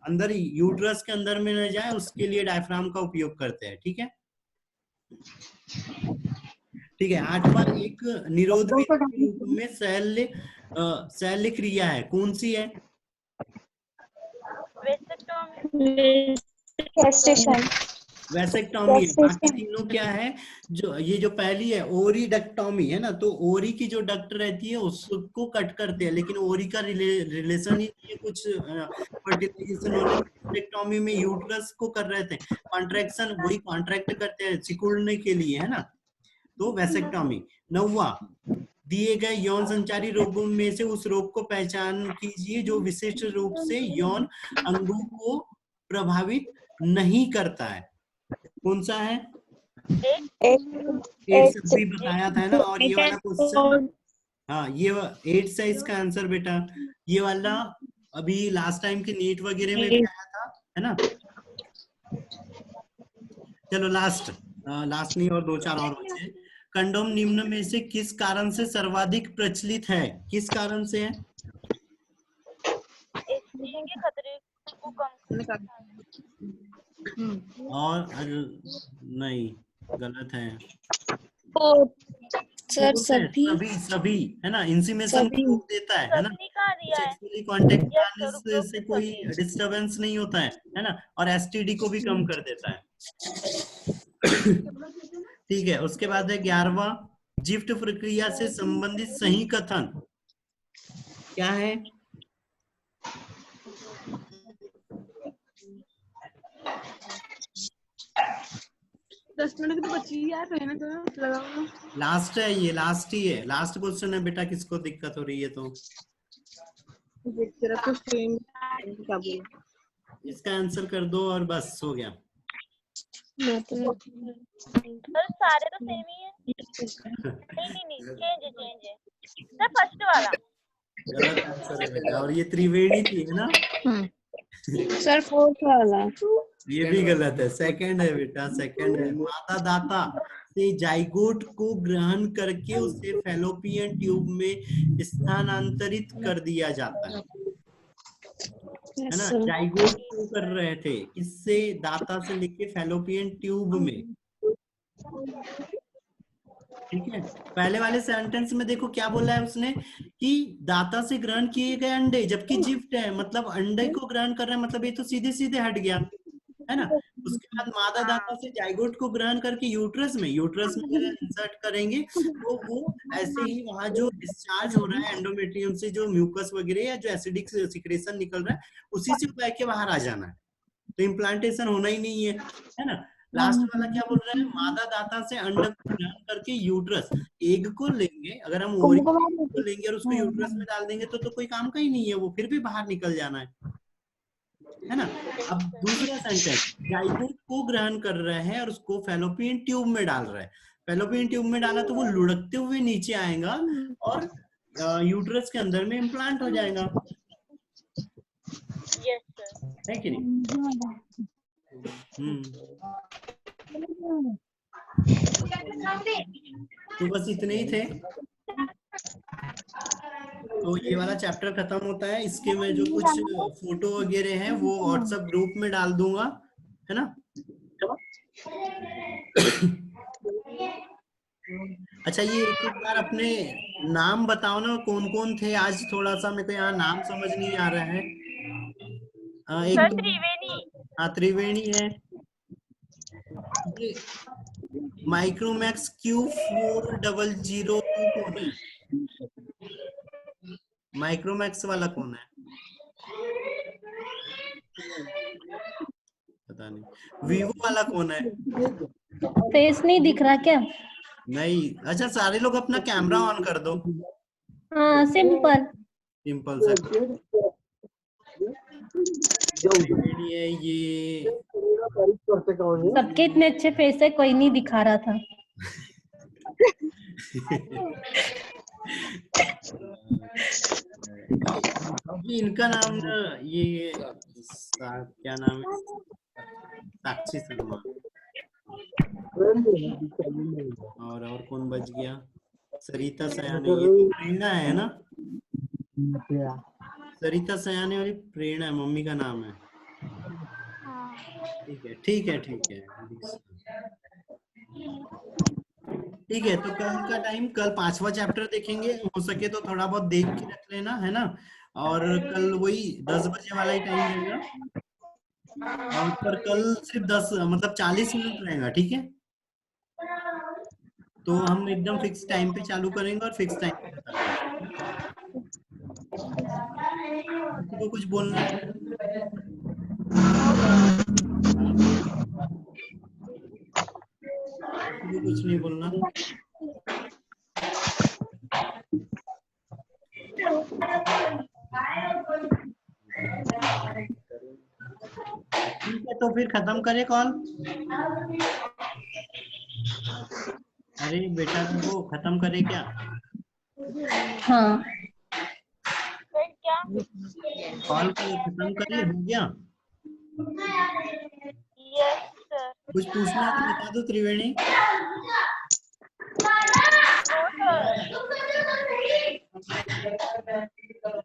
अंदर यूट्रस के अंदर में न जाए उसके लिए डायफ्राम का उपयोग करते हैं। ठीक है, ठीक है। 8वां एक निरोध विधि के रूप में शल्य क्रिया है, कौन सी है? वैसेक्टोमी है। बाकी तीनों क्या है? जो ये जो पहली है ओरीडक्टोमी है ना, तो ओरी की जो डक्ट रहती है उसको कट करते हैं, लेकिन ओरी का रिलेशन ही नहीं है कुछ फर्टिलाइजेशन होने में। वैसेक्टोमी में यूट्रस को कर रहे थे कॉन्ट्रैक्शन, वही कॉन्ट्रैक्ट करते हैं सिकुड़ने के लिए, है ना, तो वैसेक्टोमी। 9वां दिए गए यौन संचारी रोगों में से उस रोग को पहचान कीजिए जो विशिष्ट रूप से यौन अंगों को प्रभावित नहीं करता है। कौन सा है? एड्स अभी बताया था ना। और ये वाला क्वेश्चन, हाँ ये एड्स है इसका आंसर बेटा। ये वाला अभी लास्ट टाइम के नीट वगैरह में भी आया था, है ना। चलो लास्ट नहीं, और 2-4 और बचे। कंडोम निम्न में से किस कारण से सर्वाधिक प्रचलित है? किस कारण से है? एसटीडी के खतरे को कम। और नहीं, गलत है सर सभी है ना। इंसीमेशन को रोक देता है ना। सेक्सुअली कांटेक्ट से कोई डिस्टरबेंस नहीं होता है ना। और एसटीडी को भी कम कर देता है। ठीक है, उसके बाद है 11वां जिफ्ट प्रक्रिया से संबंधित सही कथन क्या है? 10 मिनट की तो बची ही यार, रहने दो, लगाओ। लास्ट है, ये लास्ट ही है, लास्ट क्वेश्चन है बेटा। किसको दिक्कत हो रही है तो तेरा कुछ क्या बोला? इसका आंसर कर दो और बस हो गया। सर सारे तो सेम ही है। नहीं चेंज है सर, फर्स्ट वाला गलत आंसर है बेटा, और ये त्रिवेणी थी है ना? सर 4th वाला। ये भी गलत है, सेकंड है बेटा, सेकंड है। माता दाता से जाइगोट को ग्रहण करके उसे फैलोपियन ट्यूब में स्थानांतरित कर दिया जाता है ना? जाइगोट को कर रहे थे, इससे दाता से लेके फैलोपियन ट्यूब में। ठीक है, पहले वाले सेंटेंस में देखो क्या बोला है उसने कि दाता से ग्रहण किए गए अंडे, जबकि जिफ्ट है मतलब अंडे को ग्रहण कर रहे हैं, मतलब ये तो सीधे सीधे हट गया है ना। उसके बाद मादा दाता से जाइगोट को ग्रहण करके यूट्रस में इंसर्ट करेंगे तो वो ऐसे ही वहां जो डिस्चार्ज हो रहा है एंडोमेट्रियम से, जो म्यूकस वगैरह या जो एसिडिक सिक्रेशन निकल रहा है, उसी से बह के बाहर आ जाना है, तो इम्प्लांटेशन होना ही नहीं है ना। लास्ट वाला क्या बोल रहा है? मादा दाता से अंड को ग्रहण करके यूट्रस, एग को लेंगे, अगर हम ओवरी को लेंगे और उसको यूट्रस में डाल देंगे तो कोई काम का ही नहीं है, वो फिर भी बाहर निकल जाना है ना। अब दूसरा सेंटेंस, जाइगोट को ग्रहण कर रहे हैं और उसको फैलोपियन ट्यूब में डाल रहे हैं। फैलोपियन ट्यूब में डाला तो वो लुढ़कते हुए नीचे आएगा और यूट्रस के अंदर में इम्प्लांट हो जाएगा, यस सर। है कि नहीं? तो बस इतने ही थे। तो ये वाला चैप्टर खत्म होता है। इसके में जो कुछ फोटो वगैरह हैं वो व्हाट्सएप ग्रुप में डाल दूंगा, है ना। अच्छा, ये एक एक बार अपने नाम बताओ ना, कौन कौन थे आज? थोड़ा सा मेरे को यहाँ नाम समझ नहीं आ रहा है। एक सर त्रिवेणी। हाँ, त्रिवेणी है। माइक्रोमैक्स Q4002 कौन है? माइक्रोमैक्स वाला कौन है? पता नहीं। वीवो वाला कौन है? फेस नहीं दिख रहा क्या? नहीं। अच्छा, सारे लोग अपना कैमरा ऑन कर दो। हाँ, सिंपल से है ये। सबके इतने अच्छे फेस है, कोई नहीं दिखा रहा था। इनका नाम ना ये क्या नाम है? साक्षी शर्मा। और कौन बच गया? सरिता सयानी। ये प्रेरणा है ना? सरिता सयानी और प्रेरणा मम्मी का नाम है। ठीक है ठीक है ठीक है ठीक है। तो कल का टाइम, कल 5वां चैप्टर देखेंगे। हो सके तो थोड़ा बहुत देख के रख लेना, है ना। और कल वही 10 बजे वाला ही टाइम रहेगा, और पर कल सिर्फ 10 मतलब 40 मिनट रहेगा, ठीक है। तो हम एकदम फिक्स टाइम पे चालू करेंगे और फिक्स टाइम पे खत्म करेंगे। किसी को कुछ बोलना है? कुछ नहीं बोलना। ठीक है, तो फिर खत्म करें कॉल। अरे बेटा, वो खत्म करे क्या? हाँ, फिर क्या? कॉल को खत्म करे, हो गया। Yes sir. कुछ पूछना है तो बता दो त्रिवेणी।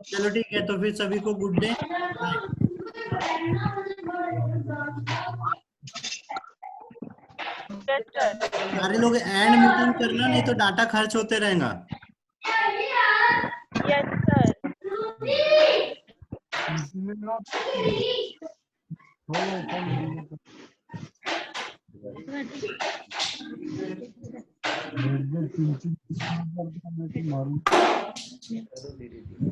चलो ठीक है, तो फिर सभी को गुड डे, बाय। सारे लोग एंड मीटिंग करना, नहीं तो डाटा खर्च होते रहेगा। Yes sir. करो धीरे धीरे।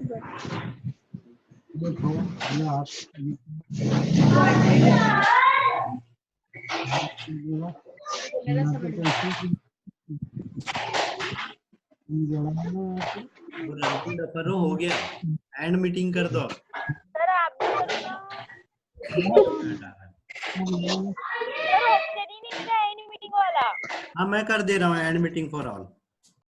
करो, हो गया, एंड मीटिंग कर दो। सर आप भी करो ना। सर ऑप्शन ही नहीं मिला एंड मीटिंग वाला। हाँ मैं कर दे रहा हूँ एंड मीटिंग फॉर ऑल।